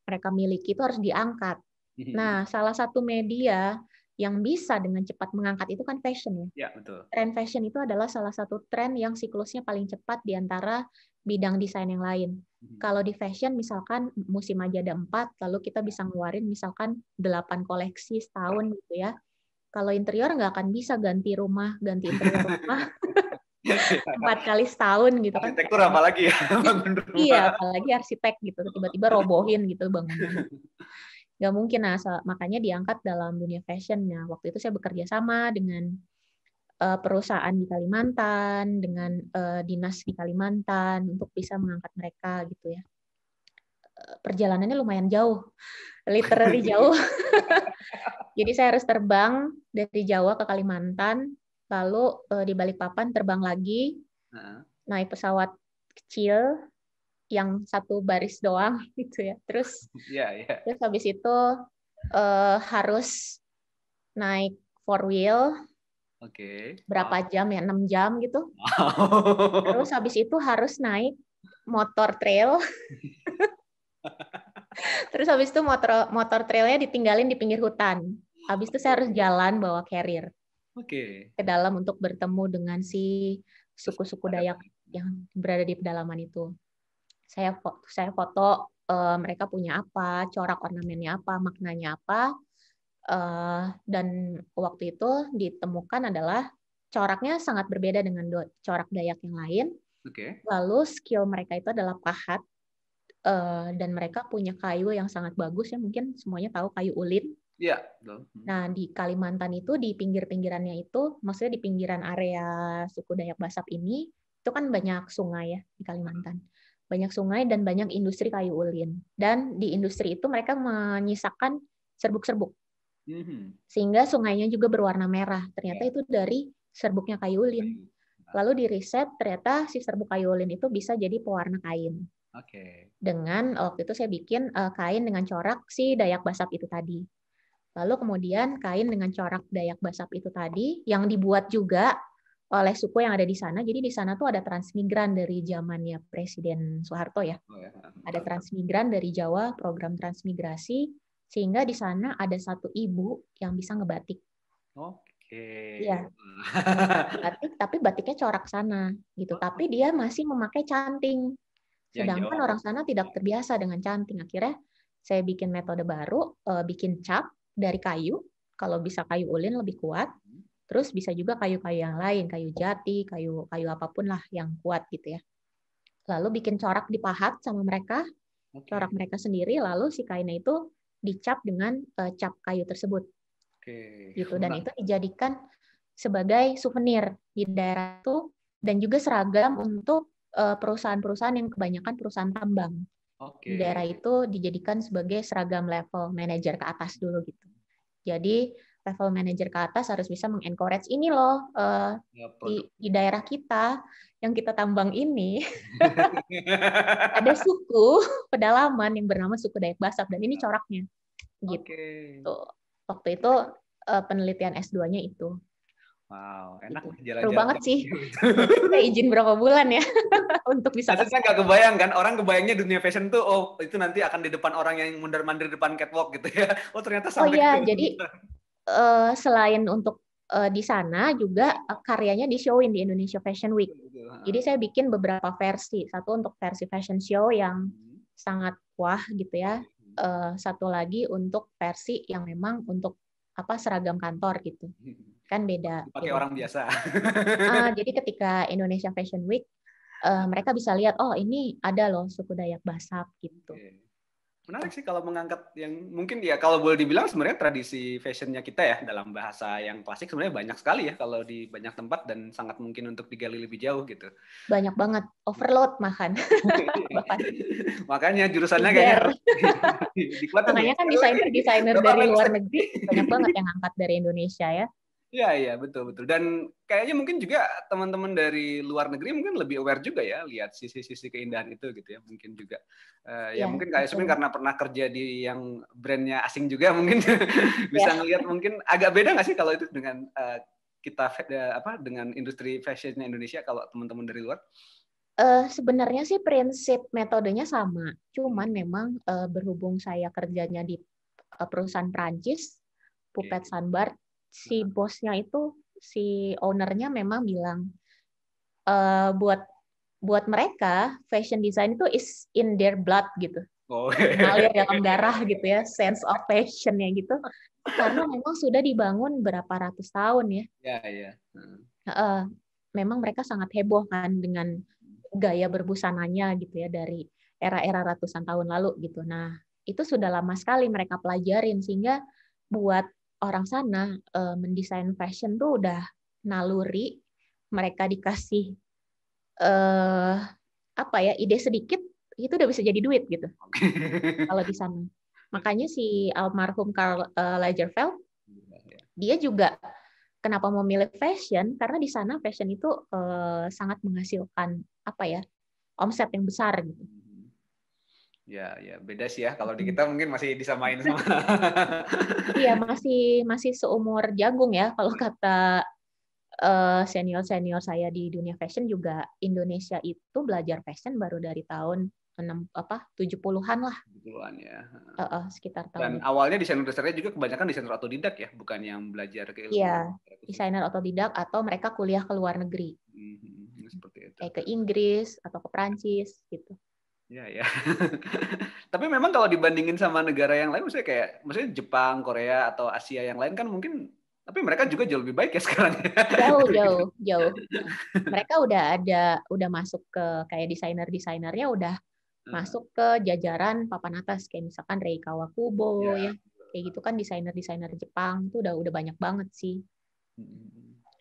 mereka miliki itu harus diangkat. Nah, salah satu media yang bisa dengan cepat mengangkat itu kan fashion ya. Ya, betul. Tren fashion itu adalah salah satu tren yang siklusnya paling cepat di antara bidang desain yang lain. Kalau di fashion misalkan musim aja ada 4, lalu kita bisa ngeluarin misalkan 8 koleksi setahun gitu ya. Kalau interior nggak akan bisa ganti interior rumah 4 kali setahun gitu kan. Arsitektur apalagi ya, bangun rumah. Iya, apalagi arsitek gitu, tiba-tiba robohin gitu bangunan. Nggak mungkin, nah, makanya diangkat dalam dunia fashion. Nah, waktu itu saya bekerja sama dengan perusahaan di Kalimantan, dengan dinas di Kalimantan untuk bisa mengangkat mereka gitu ya. Perjalanannya lumayan jauh, literally jauh. Jadi saya harus terbang dari Jawa ke Kalimantan, lalu di Balikpapan terbang lagi, naik pesawat kecil yang satu baris doang gitu ya. Terus habis itu harus naik 4-wheel. Berapa jam ya? 6 jam gitu. Terus habis itu harus naik motor trail. Terus habis itu motor trailnya ditinggalin di pinggir hutan. Habis itu saya harus jalan bawa carrier ke dalam untuk bertemu dengan si suku-suku Dayak yang berada di pedalaman itu. Saya foto mereka punya apa, corak ornamennya apa, maknanya apa, dan waktu itu ditemukan adalah coraknya sangat berbeda dengan corak Dayak yang lain. Lalu skill mereka itu adalah pahat, dan mereka punya kayu yang sangat bagus ya, mungkin semuanya tahu kayu ulin. Iya. Nah, di Kalimantan itu di pinggir-pinggirannya itu, maksudnya di pinggiran area suku Dayak Basap ini, itu kan banyak sungai ya di Kalimantan. Banyak sungai dan banyak industri kayu ulin. Dan di industri itu mereka menyisakan serbuk-serbuk. Sehingga sungainya juga berwarna merah. Ternyata itu dari serbuknya kayu ulin. Lalu di riset, ternyata si serbuk kayu ulin itu bisa jadi pewarna kain. Dengan waktu itu saya bikin kain dengan corak si Dayak Basap itu tadi. Lalu kemudian kain dengan corak Dayak Basap itu tadi yang dibuat juga oleh suku yang ada di sana. Jadi di sana tuh ada transmigran dari zamannya Presiden Soeharto ya. Ada transmigran dari Jawa, program transmigrasi, sehingga di sana ada satu ibu yang bisa ngebatik. Iya. Tapi batiknya corak sana gitu. Tapi dia masih memakai canting. Sedangkan orang sana tidak terbiasa dengan canting. Akhirnya saya bikin metode baru, bikin cap dari kayu. Kalau bisa kayu ulin lebih kuat. Terus bisa juga kayu-kayu yang lain, kayu jati, kayu apapun lah yang kuat gitu ya. Lalu bikin corak dipahat sama mereka, corak mereka sendiri. Lalu si kainnya itu dicap dengan cap kayu tersebut. Gitu. Dan itu dijadikan sebagai souvenir di daerah itu dan juga seragam untuk perusahaan-perusahaan yang kebanyakan perusahaan tambang. Di daerah itu dijadikan sebagai seragam level manajer ke atas dulu gitu. Jadi level manajer ke atas harus bisa mengencourage ini loh di daerah kita yang kita tambang ini ada suku pedalaman yang bernama suku Dayak Basak dan ini coraknya gitu. Waktu itu penelitian S2-nya itu. Wow, enak gitu. jalan-jalan. Seru banget sih. Kita izin berapa bulan ya untuk bisa. Maksudnya nggak kebayang kan, orang kebayangnya dunia fashion tuh, oh itu nanti akan di depan orang yang mondar-mandir depan catwalk gitu ya. Oh ternyata sampai. Oh iya, jadi selain untuk di sana juga karyanya di showin di Indonesia Fashion Week. Jadi saya bikin beberapa versi. Satu untuk versi fashion show yang sangat wah gitu ya. Satu lagi untuk versi yang memang untuk seragam kantor gitu. Kan beda. Pakai orang biasa. Jadi ketika Indonesia Fashion Week, mereka bisa lihat, oh ini ada loh suku Dayak Basak gitu. Menarik sih kalau mengangkat yang mungkin ya kalau boleh dibilang sebenarnya tradisi fashionnya kita ya dalam bahasa yang klasik sebenarnya banyak sekali ya kalau di banyak tempat dan sangat mungkin untuk digali lebih jauh gitu. Banyak banget, overload makan. Makanya jurusannya kayaknya makanya kan desainer dari luar negeri banyak banget yang angkat dari Indonesia ya. Iya, betul. Dan kayaknya mungkin juga teman-teman dari luar negeri mungkin lebih aware juga ya, lihat sisi-sisi keindahan itu gitu ya. Mungkin juga, ya mungkin kayak Yasmin karena pernah kerja di yang brandnya asing juga mungkin bisa ngelihat mungkin agak beda nggak sih kalau itu dengan kita dengan industri fashionnya Indonesia kalau teman-teman dari luar? Sebenarnya sih prinsip metodenya sama, cuman memang berhubung saya kerjanya di perusahaan Prancis, Puppet Sunbar, si bosnya itu, si ownernya memang bilang buat mereka fashion design itu is in their blood gitu, mengalir dalam darah gitu ya, sense of fashionnya gitu, karena memang sudah dibangun berapa ratus tahun ya. Iya. Memang mereka sangat heboh kan dengan gaya berbusananya gitu ya dari era-era ratusan tahun lalu gitu. Nah itu sudah lama sekali mereka pelajarin sehingga buat orang sana mendesain fashion tuh udah naluri, mereka dikasih ide sedikit itu udah bisa jadi duit gitu. Kalau di sana. Makanya si almarhum Karl Lagerfeld dia juga kenapa memilih fashion karena di sana fashion itu sangat menghasilkan omset yang besar gitu. Ya beda sih ya. Kalau di kita mungkin masih disamain sama. Iya masih seumur jagung ya kalau kata senior saya di dunia fashion juga. Indonesia itu belajar fashion baru dari tahun 70-an lah. 70-an ya. Sekitar tahun. Dan awalnya desainer-desainernya juga kebanyakan desainer otodidak ya, bukan yang belajar keilmuan. Iya, desainer otodidak atau mereka kuliah ke luar negeri. Seperti itu. Kayak ke Inggris atau ke Prancis gitu. Ya. Tapi memang kalau dibandingin sama negara yang lain, maksudnya Jepang, Korea atau Asia yang lain kan mungkin, tapi mereka juga jauh lebih baik ya sekarang. Jauh. Mereka udah masuk ke kayak desainernya udah masuk ke jajaran papan atas kayak misalkan Rei Kawakubo ya. Kayak gitu kan desainer Jepang tuh udah banyak banget sih.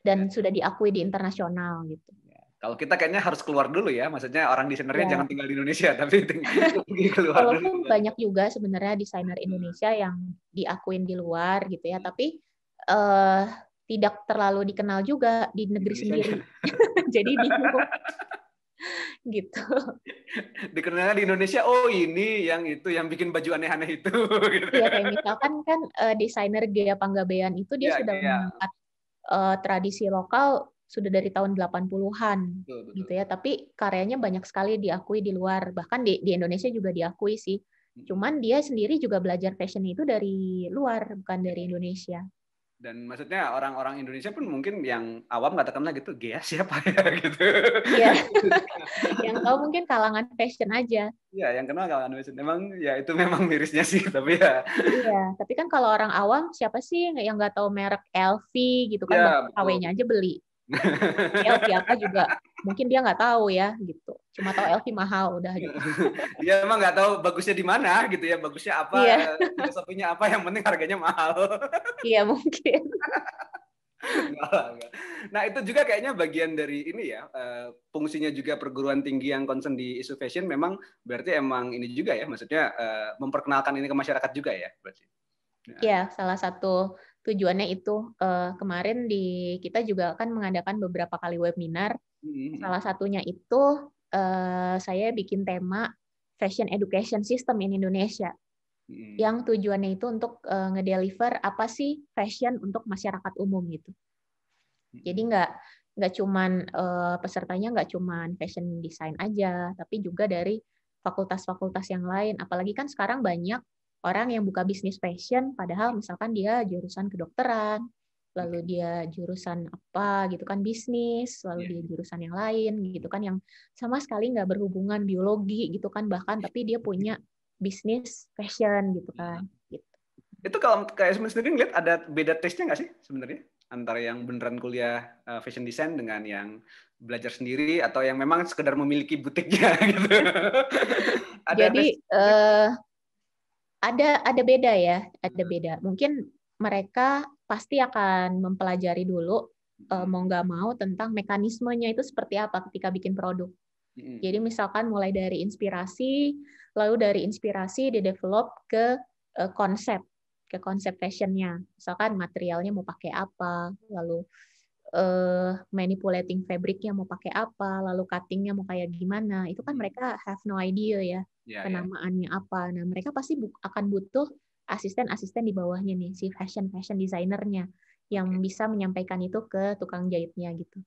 Dan sudah diakui di internasional gitu. Kalau kita kayaknya harus keluar dulu ya, maksudnya orang desainernya jangan tinggal di Indonesia, tapi pergi keluar dulu. Walaupun banyak juga sebenarnya desainer Indonesia yang diakuin di luar gitu ya, tapi tidak terlalu dikenal juga di negeri sendiri. Jadi bingung. Gitu. Dikenalnya di Indonesia, oh ini yang bikin baju aneh-aneh itu. Iya, kayak misalkan kan desainer Gea Panggabean itu dia sudah mengangkat tradisi lokal sudah dari tahun 80-an gitu ya, tapi karyanya banyak sekali diakui di luar, bahkan di Indonesia juga diakui sih. Cuman dia sendiri juga belajar fashion itu dari luar, bukan dari Indonesia. Dan maksudnya orang-orang Indonesia pun mungkin yang awam nggak terkenal gitu, Gea siapa ya gitu. Iya. Yang tahu mungkin kalangan fashion aja. Iya, yang kenal kalangan fashion. Emang ya itu memang mirisnya sih, tapi ya. Iya, tapi kan kalau orang awam siapa sih yang nggak tahu merek LV gitu kan, Iya, bahkan betul. KW-nya aja beli. LV apa juga mungkin dia nggak tahu ya gitu. Cuma tahu LV mahal udah gitu. Dia emang nggak tahu bagusnya di mana gitu ya, bagusnya apa, Iya, filosofinya apa, yang penting harganya mahal. iya mungkin. Enggak. Nah, itu juga kayaknya bagian dari ini ya, fungsinya juga perguruan tinggi yang concern di isu fashion memang berarti emang ini juga ya, maksudnya memperkenalkan ini ke masyarakat juga ya berarti. Ya, salah satu tujuannya itu kemarin kita juga akan mengadakan beberapa kali webinar. Salah satunya itu saya bikin tema Fashion Education System in Indonesia. Yang tujuannya itu untuk ngedeliver apa sih fashion untuk masyarakat umum gitu. Jadi nggak cuman pesertanya nggak cuman fashion design aja, tapi juga dari fakultas-fakultas yang lain. Apalagi kan sekarang banyak orang yang buka bisnis fashion, padahal misalkan dia jurusan kedokteran, lalu dia jurusan apa gitu kan bisnis, lalu dia jurusan yang lain gitu kan yang sama sekali nggak berhubungan biologi gitu kan bahkan, tapi dia punya bisnis fashion gitu kan. Gitu. Itu kalau kayak sendiri ngeliat ada beda taste-nya nggak sih sebenarnya antara yang beneran kuliah fashion design dengan yang belajar sendiri atau yang memang sekedar memiliki butiknya gitu? Jadi ada beda ya, ada beda. Mungkin mereka pasti akan mempelajari dulu mau nggak mau tentang mekanismenya itu seperti apa ketika bikin produk. Jadi misalkan mulai dari inspirasi, lalu dari inspirasi di-develop ke konsep fashionnya. Misalkan materialnya mau pakai apa, lalu manipulating fabricnya mau pakai apa, lalu cuttingnya mau kayak gimana. Itu kan mereka have no idea ya, penamaannya apa. Nah mereka pasti akan butuh asisten-asisten di bawahnya nih, si fashion designernya yang bisa menyampaikan itu ke tukang jahitnya gitu.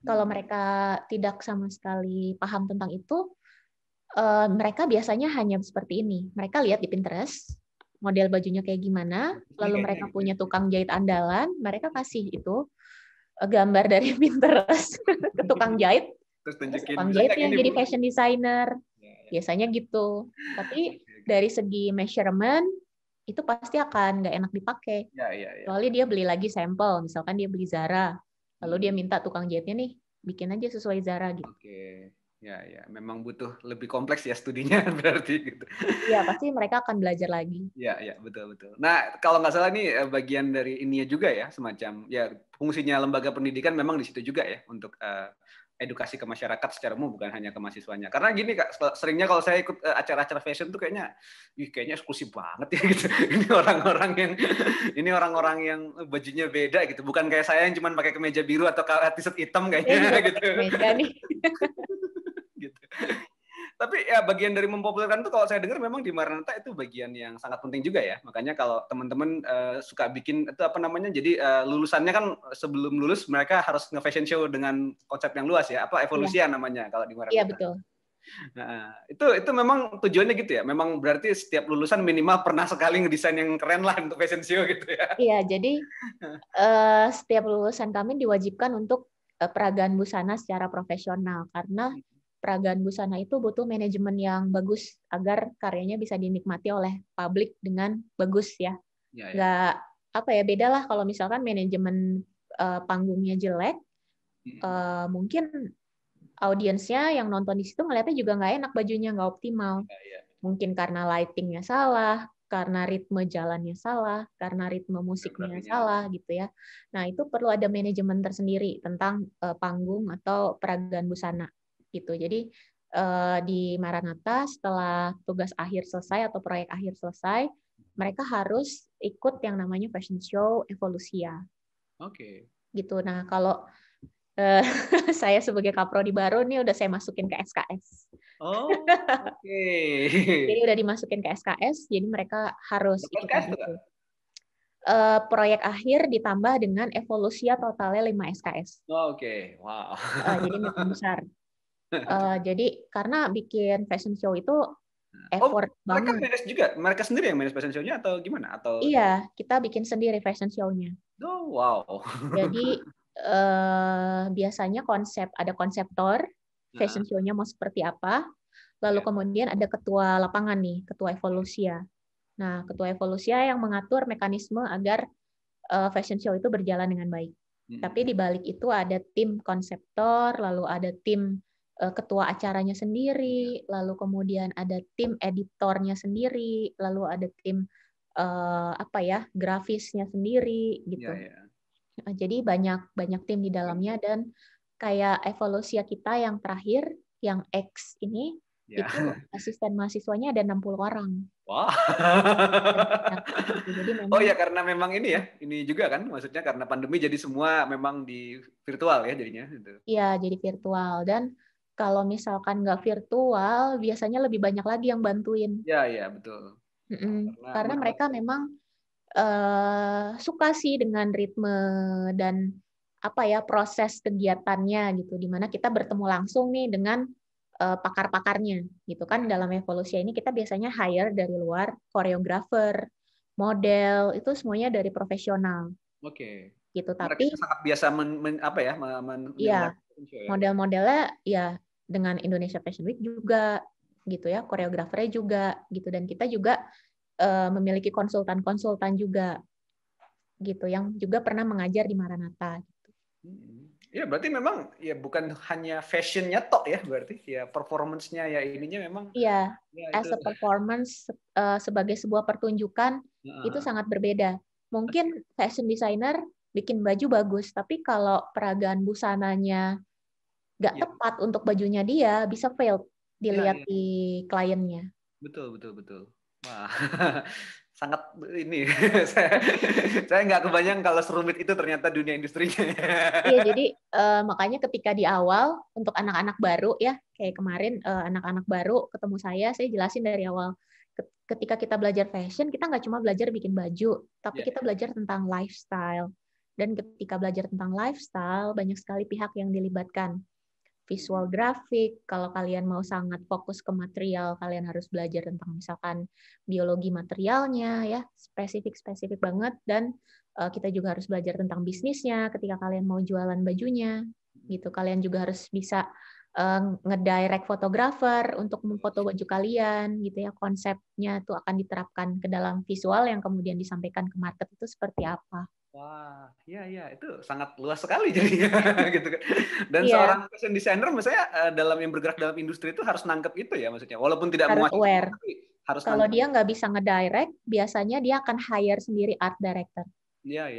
Kalau mereka tidak sama sekali paham tentang itu, mereka biasanya hanya seperti ini. Mereka lihat di Pinterest, model bajunya kayak gimana, lalu mereka punya tukang jahit andalan, mereka kasih itu gambar dari Pinterest ke tukang jahit, terus tukang jahitnya jadi fashion designer. Biasanya gitu. Tapi dari segi measurement, itu pasti akan nggak enak dipakai. Soalnya dia beli lagi sampel, misalkan dia beli Zara, lalu dia minta tukang jahitnya nih, bikin aja sesuai Zara gitu. Oke. Ya, memang butuh lebih kompleks ya studinya berarti gitu. Iya, pasti mereka akan belajar lagi. Ya, betul. Nah, kalau nggak salah nih bagian dari ininya juga ya, semacam ya fungsinya lembaga pendidikan memang di situ juga ya untuk edukasi ke masyarakat secara umum, bukan hanya ke mahasiswanya. Karena gini Kak, seringnya kalau saya ikut acara-acara fashion tuh kayaknya eksklusif banget ya gitu. Ini orang-orang yang bajunya beda gitu, bukan kayak saya yang cuma pakai kemeja biru atau t-shirt hitam kayaknya gitu. Kemeja nih. Gitu. Tapi ya bagian dari mempopulerkan itu kalau saya dengar memang di Maranatha itu bagian yang sangat penting juga ya. Makanya kalau teman-teman suka bikin itu apa namanya, jadi lulusannya kan sebelum lulus mereka harus nge-fashion show dengan konsep yang luas ya, apa evolusia namanya kalau di Maranatha. Iya, betul. Nah, itu memang tujuannya gitu ya. Memang berarti setiap lulusan minimal pernah sekali ngedesain yang keren lah untuk fashion show gitu ya. Iya, jadi setiap lulusan kami diwajibkan untuk peragaan busana secara profesional karena peragaan busana itu butuh manajemen yang bagus agar karyanya bisa dinikmati oleh publik dengan bagus ya. Nggak apa ya, beda lah kalau misalkan manajemen panggungnya jelek, mungkin audiensnya yang nonton di situ ngeliatnya juga nggak enak, bajunya nggak optimal. Mungkin karena lightingnya salah, karena ritme jalannya salah, karena ritme musiknya salah gitu ya. Nah itu perlu ada manajemen tersendiri tentang panggung atau peragaan busana gitu. Jadi di Maranatha setelah tugas akhir selesai atau proyek akhir selesai, mereka harus ikut yang namanya fashion show Evolusia. Oke. Gitu. Nah kalau saya sebagai kaprodi baru nih udah saya masukin ke SKS. Oh, oke. Jadi udah dimasukin ke SKS, jadi mereka harus ikut itu. Proyek akhir ditambah dengan Evolusia totalnya 5 SKS. Oke, wow. Jadi memang besar. Jadi karena bikin fashion show itu effort mereka banget. manage juga, mereka sendiri yang manage fashion show-nya atau gimana? Atau Iya, kita bikin sendiri fashion show-nya. Oh, wow. Jadi biasanya ada konseptor, fashion show-nya mau seperti apa, lalu kemudian ada ketua lapangan nih, ketua evolusia. Nah, ketua evolusia yang mengatur mekanisme agar fashion show itu berjalan dengan baik. Tapi di balik itu ada tim konseptor, lalu ada tim ketua acaranya sendiri, lalu kemudian ada tim editornya sendiri, lalu ada tim grafisnya sendiri gitu. Jadi banyak tim di dalamnya, dan kayak evolusi kita yang terakhir, yang X ini, itu asisten mahasiswanya ada 60 orang. Wah. Jadi memang, oh ya, karena memang ini juga kan, maksudnya karena pandemi jadi semua memang di virtual ya jadinya. Iya, jadi virtual. Dan kalau misalkan nggak virtual, biasanya lebih banyak lagi yang bantuin. Iya, betul. Karena mereka memang suka sih dengan ritme dan proses kegiatannya gitu, dimana kita bertemu langsung nih dengan pakar-pakarnya gitu kan. Dalam evolusi ini kita biasanya hire dari luar, koreografer, model, itu semuanya dari profesional. Oke. Gitu. Mereka Tapi sangat biasa model-modelnya ya dengan Indonesia Fashion Week juga gitu ya, koreografernya juga gitu, dan kita juga memiliki konsultan-konsultan juga gitu yang juga pernah mengajar di Maranatha gitu. Ya, berarti memang ya bukan hanya fashionnya tok ya, berarti ya performance-nya ya ininya memang. Iya, as a performance sebagai sebuah pertunjukan itu sangat berbeda. Mungkin fashion designer bikin baju bagus, tapi kalau peragaan busananya nggak tepat untuk bajunya dia, bisa fail dilihat di kliennya. Betul. Wah, sangat ini. saya nggak kebayang kalau serumit itu ternyata dunia industrinya. Iya, jadi makanya ketika di awal untuk anak-anak baru ya, kayak kemarin anak-anak baru ketemu saya jelasin dari awal. Ketika kita belajar fashion, kita nggak cuma belajar bikin baju, tapi kita belajar tentang lifestyle. Dan ketika belajar tentang lifestyle, banyak sekali pihak yang dilibatkan. Visual grafik, kalau kalian mau sangat fokus ke material, kalian harus belajar tentang misalkan biologi materialnya, ya spesifik banget. Dan kita juga harus belajar tentang bisnisnya ketika kalian mau jualan bajunya, gitu. Kalian juga harus bisa ngedirect fotografer untuk memfoto baju kalian, gitu ya. Konsepnya itu akan diterapkan ke dalam visual yang kemudian disampaikan ke market itu seperti apa. Wah, iya, itu sangat luas sekali jadinya gitu kan. Dan seorang fashion designer misalnya dalam yang bergerak dalam industri itu harus nangkep itu ya, maksudnya. Walaupun tidak harus menguasai, aware. Tapi harus kalau nangkep. Dia nggak bisa ngedirect, biasanya dia akan hire sendiri art director. Iya.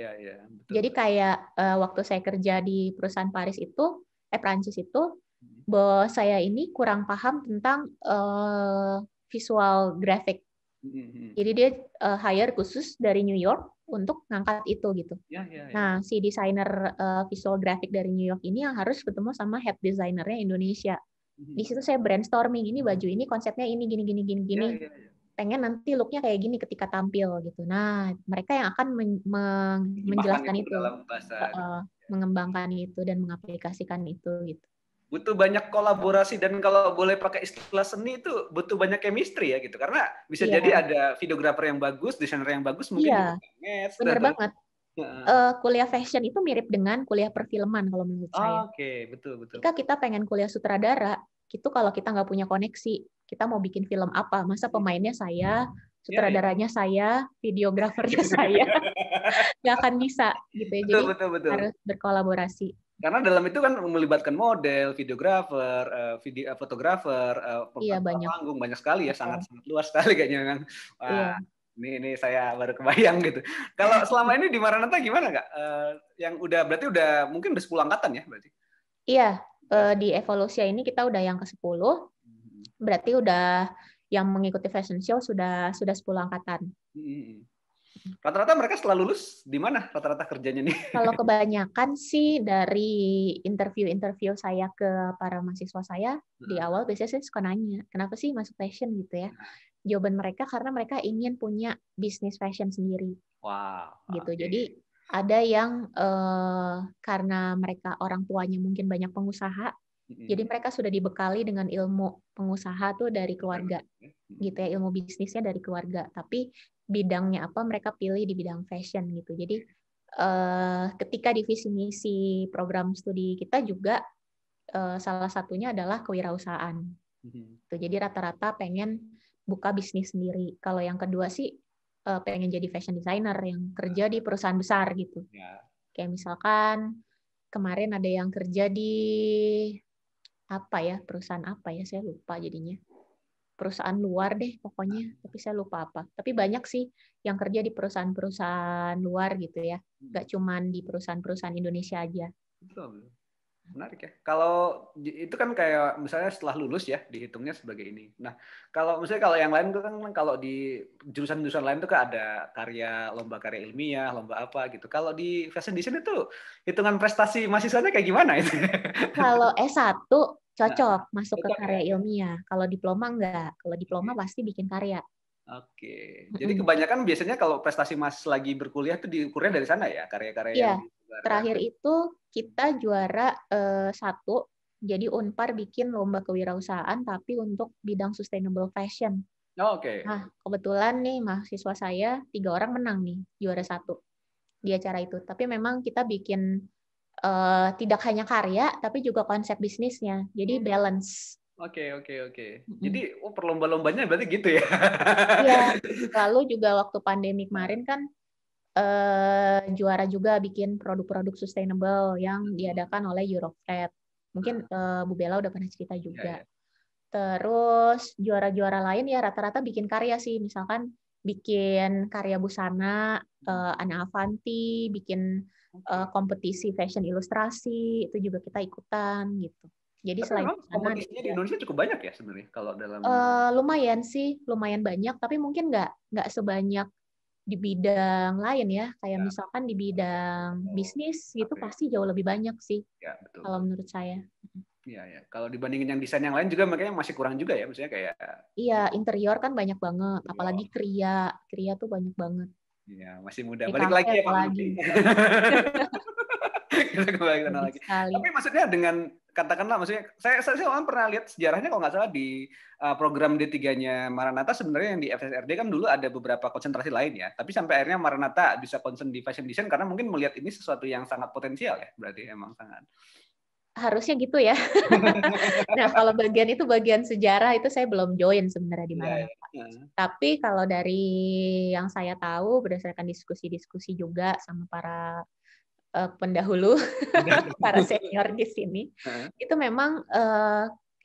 Jadi kayak waktu saya kerja di perusahaan Prancis itu, bos saya ini kurang paham tentang visual graphic. Jadi dia hire khusus dari New York untuk ngangkat itu gitu. Nah, si desainer visual graphic dari New York ini yang harus ketemu sama head designernya Indonesia. Di situ saya brainstorming, ini baju ini konsepnya ini gini. Pengen nanti looknya kayak gini ketika tampil gitu. Nah, mereka yang akan menjelaskan itu, mengembangkan itu dan mengaplikasikan itu gitu. Butuh banyak kolaborasi, dan kalau boleh pakai istilah seni itu butuh banyak chemistry ya gitu, karena bisa jadi ada videografer yang bagus, desainer yang bagus, mungkin bener banget. Kuliah fashion itu mirip dengan kuliah perfilman kalau menurut saya. Oke, betul. Jika kita pengen kuliah sutradara, itu kalau kita nggak punya koneksi, kita mau bikin film apa? Masa pemainnya saya, sutradaranya saya, videografernya saya, nggak akan bisa gitu ya. Jadi betul. harus berkolaborasi. Karena dalam itu kan melibatkan model, videografer, fotografer, panggung, banyak sekali ya, sangat luas sekali kayaknya kan. Wah, ini saya baru kebayang gitu. Kalau selama ini di Maranatha gimana nggak? Yang berarti mungkin udah 10 angkatan ya berarti? Iya, di Evolusia ini kita udah yang ke-10. Berarti udah yang mengikuti fashion show sudah 10 angkatan. Rata-rata mereka setelah lulus di mana rata-rata kerjanya nih? Kalau kebanyakan sih dari interview saya ke para mahasiswa saya, di awal biasanya saya suka nanya, kenapa sih masuk fashion gitu ya? Jawaban mereka karena mereka ingin punya bisnis fashion sendiri. Wow. Gitu. Jadi ada yang karena mereka orang tuanya mungkin banyak pengusaha, Jadi mereka sudah dibekali dengan ilmu pengusaha tuh dari keluarga, gitu ya, ilmu bisnisnya dari keluarga. Tapi bidangnya apa mereka pilih di bidang fashion gitu. Jadi ketika di visi misi program studi kita juga salah satunya adalah kewirausahaan. Jadi rata-rata pengen buka bisnis sendiri. Kalau yang kedua sih pengen jadi fashion designer yang kerja di perusahaan besar gitu. Kayak misalkan kemarin ada yang kerja di perusahaan apa ya, saya lupa jadinya. Perusahaan luar deh pokoknya, tapi saya lupa apa. Tapi banyak sih yang kerja di perusahaan-perusahaan luar gitu ya. Nggak cuman di perusahaan-perusahaan Indonesia aja. Betul. Menarik ya. Kalau itu kan kayak misalnya setelah lulus ya dihitungnya sebagai ini. Nah, kalau yang lain itu kan kalau di jurusan-jurusan lain itu kan ada lomba karya ilmiah, lomba apa gitu. Kalau di fashion design itu hitungan prestasi mahasiswanya kayak gimana itu? Kalau S1 cocok masuk ke karya ilmiah. Kalau diploma enggak. Kalau diploma pasti bikin karya. Oke. Jadi kebanyakan biasanya kalau prestasi mas lagi berkuliah itu diukurnya dari sana ya, karya-karya yang terakhir itu kita juara 1. Jadi Unpar bikin lomba kewirausahaan tapi untuk bidang sustainable fashion. Oke. Nah, kebetulan nih mahasiswa saya 3 orang menang nih, juara 1 di acara itu. Tapi memang kita bikin tidak hanya karya, tapi juga konsep bisnisnya. Jadi balance. Oke. Jadi perlomba-lombanya berarti gitu ya? Iya. Lalu juga waktu pandemi kemarin kan juara juga bikin produk-produk sustainable yang diadakan oleh Eurofred. Mungkin Bu Bella udah pernah cerita juga. Terus juara-juara lain ya rata-rata bikin karya sih. Misalkan bikin karya busana, Ana Avanti, bikin kompetisi fashion ilustrasi, itu juga kita ikutan gitu. Jadi tapi selain kompetisinya di Indonesia cukup banyak ya sebenarnya kalau dalam lumayan sih, lumayan banyak, tapi mungkin nggak sebanyak di bidang lain ya, kayak misalkan di bidang bisnis gitu pasti jauh lebih banyak sih. Ya, betul. Kalau menurut saya. Iya. Kalau dibandingin yang desain yang lain juga makanya masih kurang juga ya, maksudnya kayak. Iya, interior kan banyak banget, apalagi kriya tuh banyak banget. Iya, masih muda. Balik lagi ya Pak Menteri. Kita kembali ke sana lagi. Tapi maksudnya dengan katakanlah, maksudnya saya pernah lihat sejarahnya kalau nggak salah di program D3-nya Maranatha sebenarnya yang di FSRD kan dulu ada beberapa konsentrasi lain ya. Tapi sampai akhirnya Maranatha bisa concern di fashion design karena mungkin melihat ini sesuatu yang sangat potensial ya. Berarti emang sangat. Harusnya gitu ya. Nah, kalau bagian sejarah itu saya belum join sebenarnya di Maranatha. Tapi kalau dari yang saya tahu berdasarkan diskusi-diskusi juga sama para pendahulu, para senior di sini, itu memang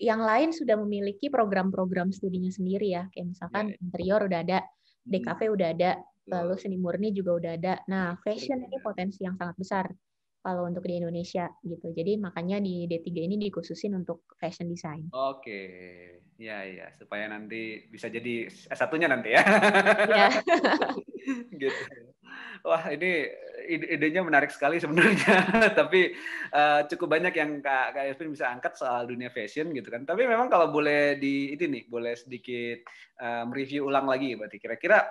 yang lain sudah memiliki program-program studinya sendiri ya, kayak misalkan interior udah ada, DKV udah ada, lalu seni murni juga udah ada. Nah, fashion ini potensi yang sangat besar kalau untuk di Indonesia gitu. Jadi makanya di D3 ini dikhususin untuk fashion design. Oke. Ya, supaya nanti bisa jadi S1-nya nanti ya. Iya. Gitu. Wah, ini idenya menarik sekali sebenarnya. Tapi cukup banyak yang Kak Yasmin bisa angkat soal dunia fashion gitu kan. Tapi memang kalau boleh boleh sedikit mereview ulang lagi berarti kira-kira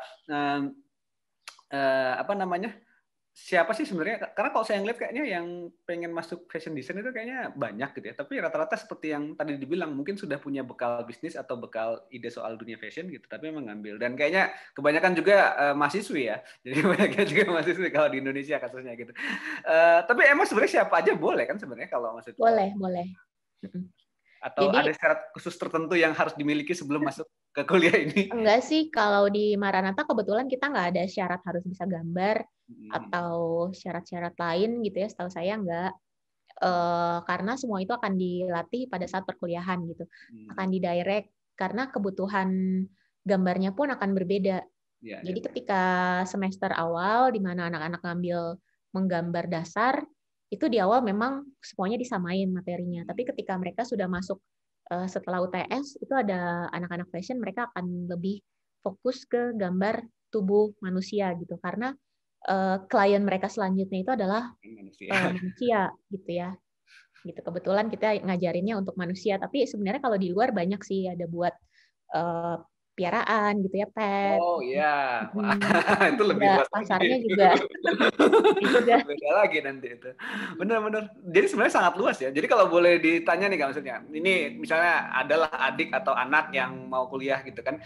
siapa sih sebenarnya? Karena kalau saya ngeliat kayaknya yang pengen masuk fashion design itu kayaknya banyak gitu ya. Tapi rata-rata seperti yang tadi dibilang mungkin sudah punya bekal bisnis atau bekal ide soal dunia fashion gitu. Tapi emang ngambil. Dan kayaknya kebanyakan juga mahasiswi ya. Jadi banyaknya juga mahasiswi kalau di Indonesia kasusnya gitu. Tapi emang sebenarnya siapa aja boleh kan sebenarnya kalau maksudnya? Boleh. Atau jadi, ada syarat khusus tertentu yang harus dimiliki sebelum masuk ke kuliah ini? Enggak sih, kalau di Maranatha kebetulan kita nggak ada syarat harus bisa gambar atau syarat-syarat lain gitu ya, setahu saya enggak. Karena semua itu akan dilatih pada saat perkuliahan gitu. Akan didirect, karena kebutuhan gambarnya pun akan berbeda. Jadi ketika semester awal, di mana anak-anak ngambil menggambar dasar, itu di awal memang semuanya disamain materinya. Tapi ketika mereka sudah masuk setelah UTS, itu ada anak-anak fashion, mereka akan lebih fokus ke gambar tubuh manusia gitu. Karena klien mereka selanjutnya itu adalah manusia gitu ya. Gitu. Kebetulan kita ngajarinnya untuk manusia, tapi sebenarnya kalau di luar banyak sih ada buat piaraan gitu ya, pet. Oh iya, wah, itu lebih Juga luas pasarnya lagi. juga juga. Beda lagi nanti itu. Benar-benar. Jadi sebenarnya sangat luas ya. Jadi kalau boleh ditanya nih Kak, maksudnya, ini misalnya adalah adik atau anak yang mau kuliah gitu kan,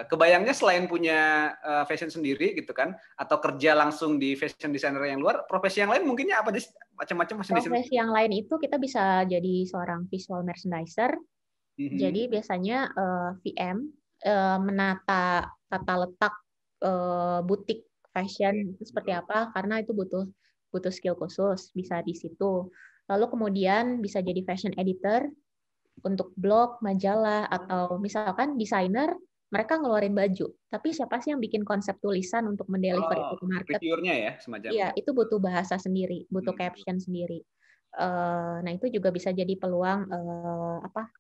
kebayangnya selain punya fashion sendiri gitu kan, atau kerja langsung di fashion designer yang luar, profesi yang lain mungkinnya apa sih? Macam-macam fashion designer. Profesi yang lain itu kita bisa jadi seorang visual merchandiser. Jadi biasanya VM menata tata letak butik fashion itu seperti apa, karena itu butuh skill khusus, bisa di situ. Lalu kemudian bisa jadi fashion editor untuk blog, majalah, atau misalkan desainer, mereka ngeluarin baju. Tapi siapa sih yang bikin konsep tulisan untuk mendeliver itu ke market? Reviewernya ya, semacam. Iya, itu butuh bahasa sendiri, butuh caption sendiri. Nah itu juga bisa jadi peluang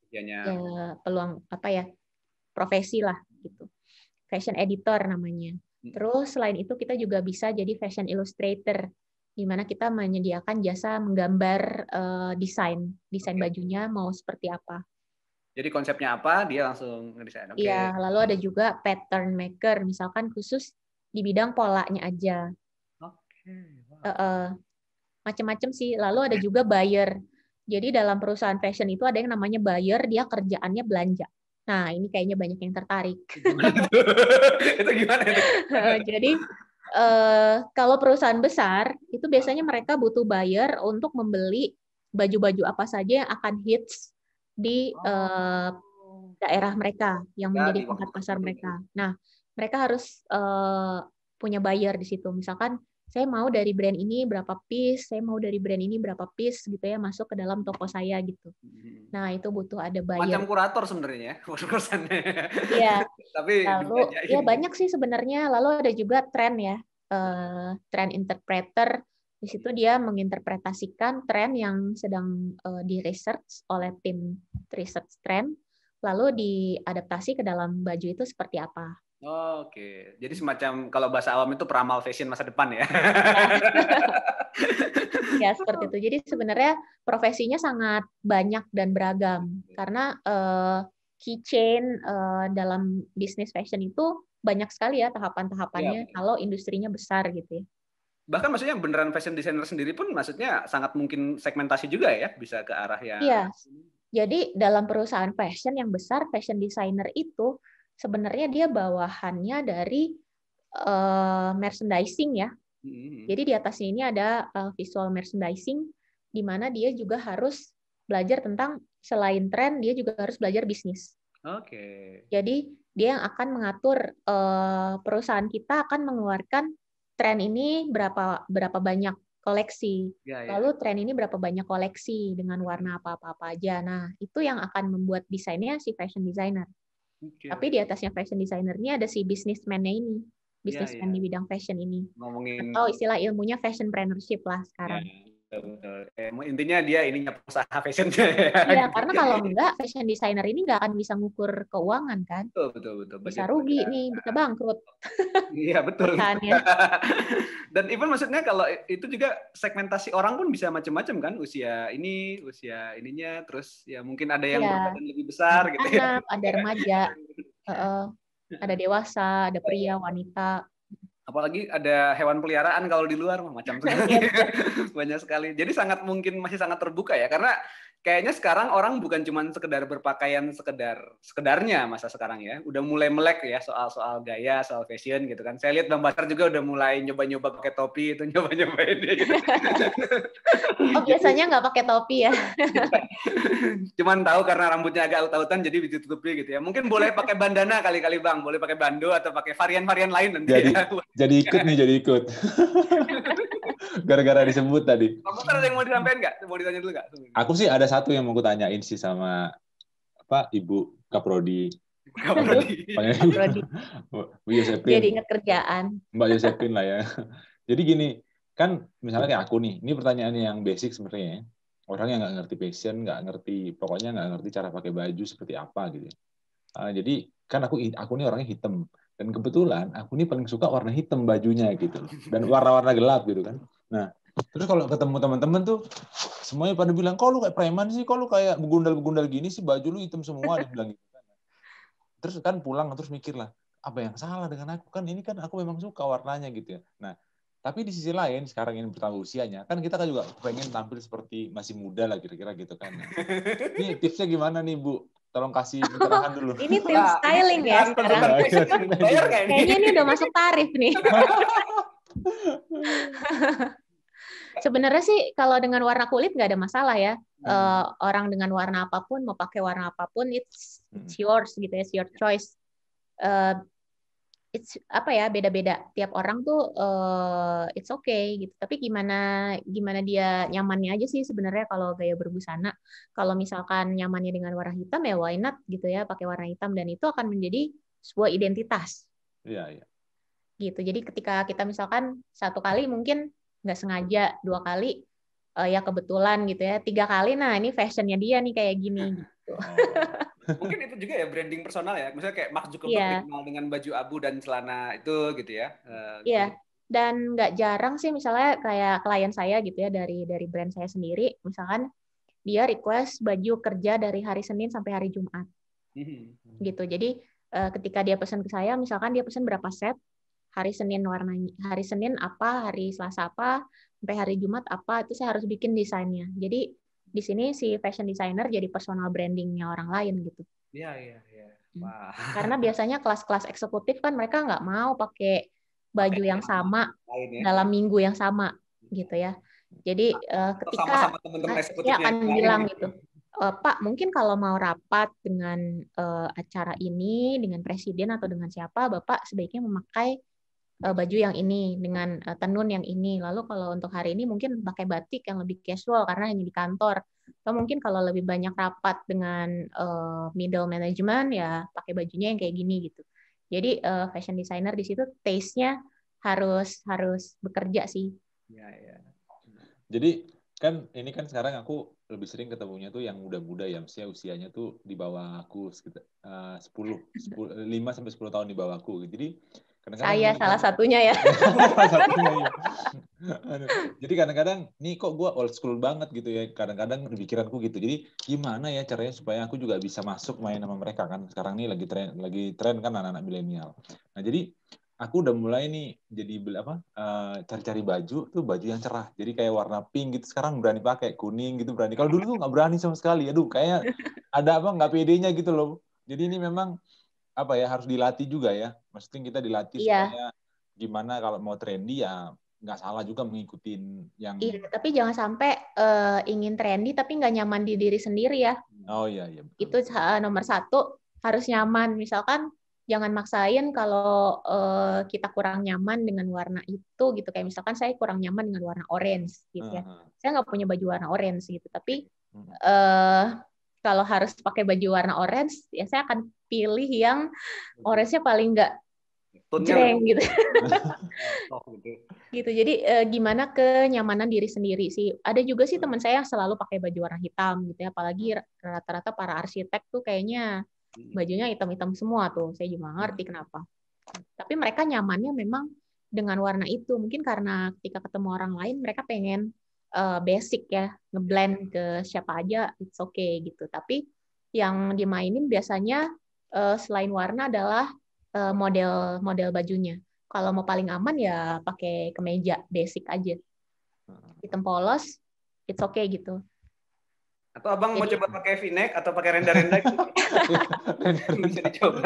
ya, peluang profesi lah gitu. Fashion editor namanya. Terus selain itu kita juga bisa jadi fashion illustrator, di mana kita menyediakan jasa menggambar desain bajunya mau seperti apa. Jadi konsepnya apa, dia langsung ngedesain. Iya, lalu ada juga pattern maker, misalkan khusus di bidang polanya aja. Macam-macam sih. Lalu ada juga buyer. Jadi dalam perusahaan fashion itu ada yang namanya buyer, dia kerjaannya belanja. Nah, ini kayaknya banyak yang tertarik. Itu gimana? Jadi kalau perusahaan besar itu biasanya mereka butuh buyer untuk membeli baju-baju apa saja yang akan hits di daerah mereka yang menjadi tempat pasar mereka. Nah, mereka harus punya buyer di situ. Misalkan saya mau dari brand ini berapa piece, saya mau dari brand ini berapa piece gitu ya, masuk ke dalam toko saya gitu. Nah, itu butuh ada buyer. Macam kurator sebenarnya ya, urusannya. Iya. Tapi lalu ya banyak sih sebenarnya. Lalu ada juga tren ya, tren interpreter. Di situ dia menginterpretasikan tren yang sedang di-research oleh tim research trend, lalu diadaptasi ke dalam baju itu seperti apa. Oke, jadi semacam kalau bahasa awam itu peramal fashion masa depan ya. Ya, seperti itu. Jadi sebenarnya profesinya sangat banyak dan beragam. Karena keychain dalam bisnis fashion itu banyak sekali ya tahapan-tahapannya kalau industrinya besar gitu ya. Bahkan maksudnya beneran fashion designer sendiri pun maksudnya sangat mungkin segmentasi juga ya, bisa ke arah yang... Iya. Jadi dalam perusahaan fashion yang besar, fashion designer itu sebenarnya dia bawahannya dari merchandising ya. Jadi di atasnya ini ada visual merchandising, di mana dia juga harus belajar tentang selain tren, dia juga harus belajar bisnis. Jadi dia yang akan mengatur perusahaan kita akan mengeluarkan tren ini berapa banyak koleksi. Lalu tren ini berapa banyak koleksi dengan warna apa-apa aja. Nah, itu yang akan membuat desainnya si fashion designer. Tapi di atasnya fashion designer ini ada si businessman-nya ini. Businessman di bidang fashion ini. Atau istilah ilmunya fashionpreneurship lah sekarang. Intinya dia ininya pengusaha fashionnya. Iya, karena kalau enggak, fashion designer ini nggak akan bisa ngukur keuangan kan. Betul. Bisa rugi nih, bisa bangkrut. Iya, betul. Dan even maksudnya kalau itu juga segmentasi orang pun bisa macam-macam kan, usia ininya, terus ya mungkin ada yang berbadan lebih besar gitu ya. Anak, ada remaja, ada dewasa, ada pria, wanita. Apalagi ada hewan peliharaan kalau di luar macam sekali. Banyak sekali. Jadi masih sangat terbuka ya, karena kayaknya sekarang orang bukan cuma sekedar berpakaian sekedarnya masa sekarang ya. Udah mulai melek ya soal gaya, soal fashion gitu kan. Saya lihat Bang Basar juga udah mulai nyoba-nyoba pakai topi itu, nyoba-nyobain dia gitu. Oh, biasanya nggak pakai topi ya. Cuman tahu karena rambutnya agak aut-autan jadi ditutupi gitu ya. Mungkin boleh pakai bandana kali-kali Bang, boleh pakai bando atau pakai varian-varian lain nanti. Jadi ikut. Gara-gara disebut tadi. Kamu ada yang mau disampaikan nggak? Mau ditanya dulu nggak? Aku sih ada satu yang mau kutanyain sih sama Ibu Kaprodi. Bu Yosepin. Jadi ingat kerjaan. Mbak Yosepin lah ya. Jadi gini, kan misalnya kayak aku nih, ini pertanyaan yang basic sebenarnya ya. Orang yang nggak ngerti fashion, pokoknya nggak ngerti cara pakai baju seperti apa gitu. Jadi kan aku nih orangnya hitam. Dan kebetulan aku ini paling suka warna hitam bajunya gitu. Dan warna-warna gelap gitu kan. Nah, terus kalau ketemu teman-teman tuh semuanya pada bilang, kok lu kayak preman sih, kok lu kayak begundal-begundal gini sih, baju lu hitam semua, dibilang gitu kan. terus kan pulang terus mikir lah, apa yang salah dengan aku, kan ini kan aku memang suka warnanya gitu ya. Nah, tapi di sisi lain sekarang ini bertambah usianya, kan kita kan juga pengen tampil seperti masih muda lah kira-kira gitu kan. Nah, ini tipsnya gimana nih Bu? Tolong kasih pencerahan dulu. Ini tim styling ya sekarang. Kayaknya ini udah masuk tarif nih. Sebenarnya sih kalau dengan warna kulit nggak ada masalah ya. Orang dengan warna apapun, mau pakai warna apapun, it's yours gitu ya, it's your choice. It's apa ya, beda-beda. Tiap orang tuh it's okay gitu. Tapi gimana dia nyamannya aja sih sebenarnya kalau gaya berbusana. Kalau misalkan nyamannya dengan warna hitam ya why not gitu ya, pakai warna hitam, dan itu akan menjadi sebuah identitas. Iya, iya. Gitu. Jadi ketika kita misalkan satu kali mungkin nggak sengaja, 2 kali ya kebetulan gitu ya, 3 kali nah ini fashionnya dia nih kayak gini gitu. Mungkin itu juga ya branding personal ya, misalnya kayak Mark Zuckerberg dikenal dengan baju abu dan celana itu gitu ya. Iya. Dan nggak jarang sih misalnya kayak klien saya gitu ya, dari brand saya sendiri, misalkan dia request baju kerja dari hari Senin sampai hari Jumat gitu. Jadi ketika dia pesan ke saya, misalkan dia pesan berapa set, hari Senin warnanya, hari Senin apa, hari Selasa apa, sampai hari Jumat apa, itu saya harus bikin desainnya. Jadi di sini si fashion designer jadi personal brandingnya orang lain gitu. Iya. Wah. Karena biasanya kelas-kelas eksekutif kan mereka nggak mau pakai baju yang sama dalam minggu yang sama gitu ya. Jadi ketika saya akan bilang gitu, Pak, mungkin kalau mau rapat dengan acara ini, dengan presiden atau dengan siapa, Bapak sebaiknya memakai baju yang ini dengan tenun yang ini. Lalu kalau untuk hari ini mungkin pakai batik yang lebih casual karena hanya di kantor. Atau mungkin kalau lebih banyak rapat dengan middle management ya pakai bajunya yang kayak gini gitu. Jadi fashion designer di situ taste-nya harus bekerja sih. Ya. Jadi kan ini kan sekarang aku lebih sering ketemunya tuh yang muda-muda ya, maksudnya usianya tuh di bawah aku sekitar 5 sampai 10 tahun di bawah aku. Jadi kadang-kadang saya salah satunya ya. Salah satunya ya. Jadi kadang-kadang nih kok gue old school banget gitu ya, kadang-kadang di pikiranku gitu. Jadi gimana ya caranya supaya aku juga bisa masuk main sama mereka kan. Sekarang nih lagi tren kan anak-anak milenial. Nah, jadi aku udah mulai nih jadi cari-cari baju tuh, baju yang cerah. Jadi kayak warna pink gitu sekarang berani pakai, kuning gitu berani. Kalau dulu tuh nggak berani sama sekali. Aduh, kayaknya ada nggak pedenya gitu loh. Jadi ini memang harus dilatih juga ya. Maksudnya kita dilatih supaya gimana kalau mau trendy ya nggak salah juga mengikuti yang. Iya, tapi jangan sampai ingin trendy tapi nggak nyaman di diri sendiri ya. Oh iya. Betul. Itu nomor 1, harus nyaman. Misalkan jangan maksain kalau kita kurang nyaman dengan warna itu gitu. Kayak misalkan saya kurang nyaman dengan warna orange gitu ya. Saya nggak punya baju warna orange gitu. Tapi kalau harus pakai baju warna orange, ya saya akan pilih yang orange-nya paling nggak jreng gitu. Gitu. Jadi gimana kenyamanan diri sendiri sih. Ada juga sih teman saya yang selalu pakai baju warna hitam gitu ya. Apalagi rata-rata para arsitek tuh kayaknya bajunya hitam-hitam semua tuh. Saya juga ngerti kenapa. Tapi mereka nyamannya memang dengan warna itu. Mungkin karena ketika ketemu orang lain mereka pengen basic ya, ngeblend ke siapa aja, it's okay gitu. Tapi yang dimainin biasanya selain warna adalah model bajunya. Kalau mau paling aman ya pakai kemeja basic aja, hitam polos, it's okay gitu. Atau abang mau coba pakai V-neck atau pakai renda-renda gitu? Bisa dicoba.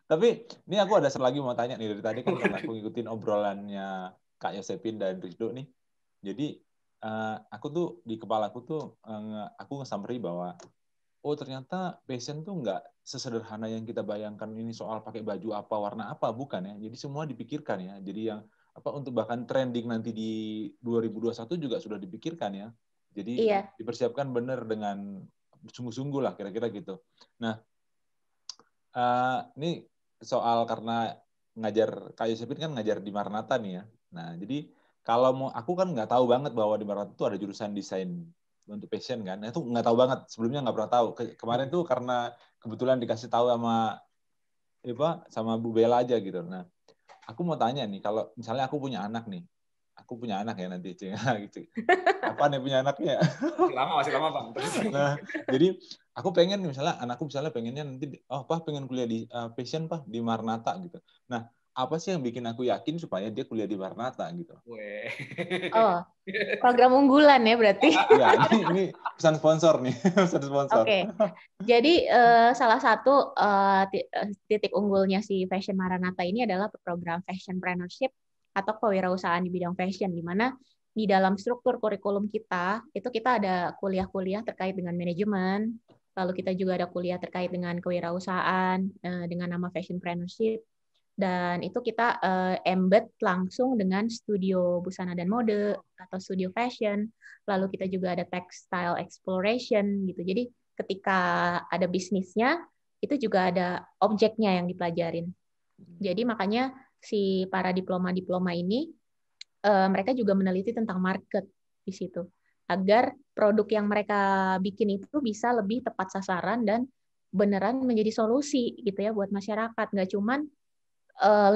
Tapi ini aku ada lagi mau tanya nih, dari tadi kan karena aku ngikutin obrolannya Kak Yosepin dan Ridho nih. Jadi aku tuh di kepalaku tuh aku nge-summary bahwa ternyata fashion tuh nggak sesederhana yang kita bayangkan ini soal pakai baju apa, warna apa, bukan ya. Jadi semua dipikirkan ya. Jadi yang untuk bahkan trending nanti di 2021 juga sudah dipikirkan ya. Jadi dipersiapkan benar dengan sungguh-sungguh lah kira-kira gitu. Nah, ini soal karena ngajar Kak Yosepin kan ngajar di Maranatha nih ya. Nah, jadi kalau mau aku kan nggak tahu banget bahwa di Maranatha itu ada jurusan desain untuk fashion kan. Nah, itu nggak tahu banget, sebelumnya nggak pernah tahu. Kemarin tuh karena kebetulan dikasih tahu sama Bu Bella aja gitu. Nah, aku mau tanya nih, kalau misalnya aku punya anak nih, aku punya anak ya nanti, gitu. Apa nih punya anaknya? Masih lama Bang. Nah, jadi aku pengen misalnya anakku misalnya pengennya nanti, pengen kuliah di fashion di Marnata gitu. Nah, apa sih yang bikin aku yakin supaya dia kuliah di Marnata gitu? Oh, program unggulan ya berarti. Ya, ini pesan sponsor nih, pesan sponsor. Oke. Jadi salah satu titik unggulnya si Fashion Maranatha ini adalah program Fashionpreneurship atau kewirausahaan di bidang fashion, di mana di dalam struktur kurikulum kita itu kita ada kuliah-kuliah terkait dengan manajemen, lalu kita juga ada kuliah terkait dengan kewirausahaan dengan nama Fashionpreneurship, dan itu kita embed langsung dengan studio busana dan mode atau studio fashion, lalu kita juga ada textile exploration gitu. Jadi ketika ada bisnisnya, itu juga ada objeknya yang dipelajarin. Jadi makanya si para diploma-diploma ini, mereka juga meneliti tentang market di situ. Agar produk yang mereka bikin itu bisa lebih tepat sasaran dan beneran menjadi solusi gitu ya buat masyarakat. Nggak cuman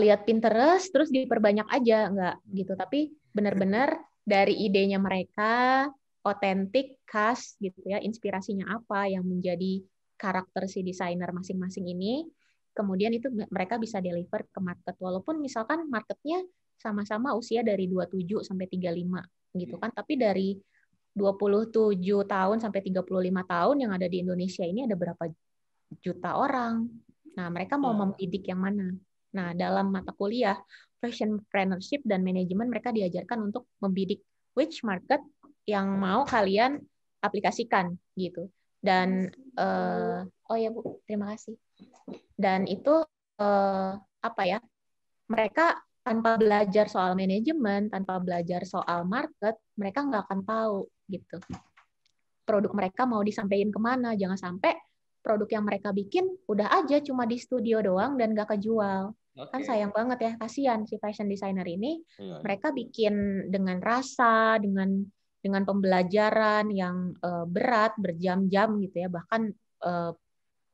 lihat Pinterest terus diperbanyak aja, nggak gitu. Tapi benar-benar dari idenya mereka, otentik, khas gitu ya, inspirasinya apa yang menjadi karakter si desainer masing-masing ini, kemudian itu mereka bisa deliver ke market. Walaupun misalkan marketnya sama-sama usia dari 27 sampai 35 gitu kan, tapi dari 27 tahun sampai 35 tahun yang ada di Indonesia ini ada berapa juta orang. Nah, mereka mau membidik yang mana? Nah, dalam mata kuliah Fashionpreneurship dan manajemen mereka diajarkan untuk membidik which market yang mau kalian aplikasikan gitu. Dan oh ya Bu, terima kasih. Dan itu apa ya? Mereka tanpa belajar soal manajemen, tanpa belajar soal market, mereka nggak akan tahu gitu. Produk mereka mau disampaikan kemana? Jangan sampai produk yang mereka bikin udah aja cuma di studio doang dan nggak kejual. Kan sayang banget ya, kasihan si fashion designer ini. Mereka bikin dengan rasa, dengan pembelajaran yang berat, berjam-jam gitu ya, bahkan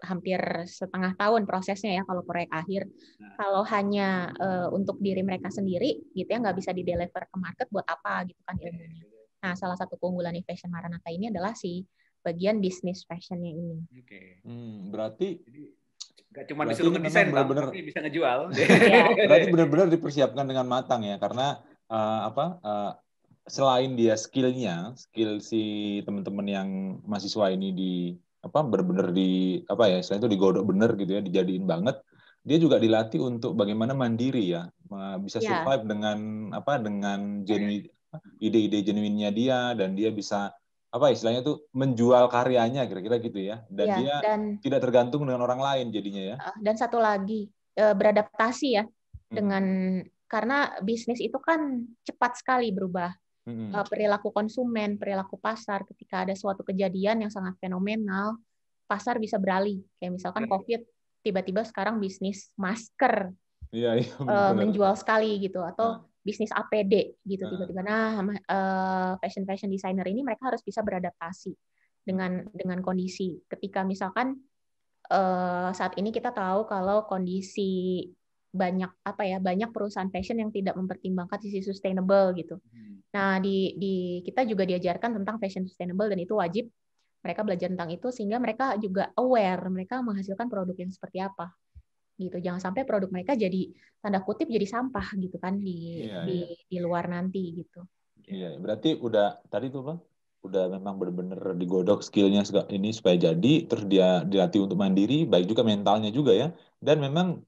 hampir setengah tahun prosesnya ya kalau proyek akhir. Kalau hanya untuk diri mereka sendiri gitu ya, nggak bisa di-deliver ke market, buat apa gitu kan ilmunya. Nah, salah satu keunggulan di Fashion Maranatha ini adalah si bagian bisnis fashionnya ini. Berarti nggak cuma disuruh ngedesain, Bang, tapi bisa ngejual. Berarti benar-benar dipersiapkan dengan matang ya, karena selain dia skill si teman-teman yang mahasiswa ini benar-benar selain itu digodok bener gitu ya, dijadiin banget. Dia juga dilatih untuk bagaimana mandiri ya, bisa survive dengan ide-ide genuinnya dia, dan dia bisa istilahnya tuh menjual karyanya kira-kira gitu ya, dan dia tidak tergantung dengan orang lain jadinya ya. Dan satu lagi beradaptasi ya dengan karena bisnis itu kan cepat sekali berubah. Perilaku konsumen, perilaku pasar, ketika ada suatu kejadian yang sangat fenomenal, pasar bisa beralih. Kayak misalkan COVID, tiba-tiba sekarang bisnis masker menjual sekali gitu, atau bisnis APD gitu tiba-tiba. Nah, fashion designer ini mereka harus bisa beradaptasi dengan kondisi. Ketika misalkan saat ini kita tahu kalau kondisi banyak perusahaan fashion yang tidak mempertimbangkan sisi sustainable gitu. Nah, di kita juga diajarkan tentang fashion sustainable, dan itu wajib mereka belajar tentang itu sehingga mereka juga aware mereka menghasilkan produk yang seperti apa. Gitu. Jangan sampai produk mereka jadi tanda kutip jadi sampah gitu kan di luar nanti gitu. Iya, berarti udah tadi tuh Bang, udah memang benar-benar digodok skillnya ini supaya jadi, terus dia dilatih untuk mandiri, baik juga mentalnya juga ya. Dan memang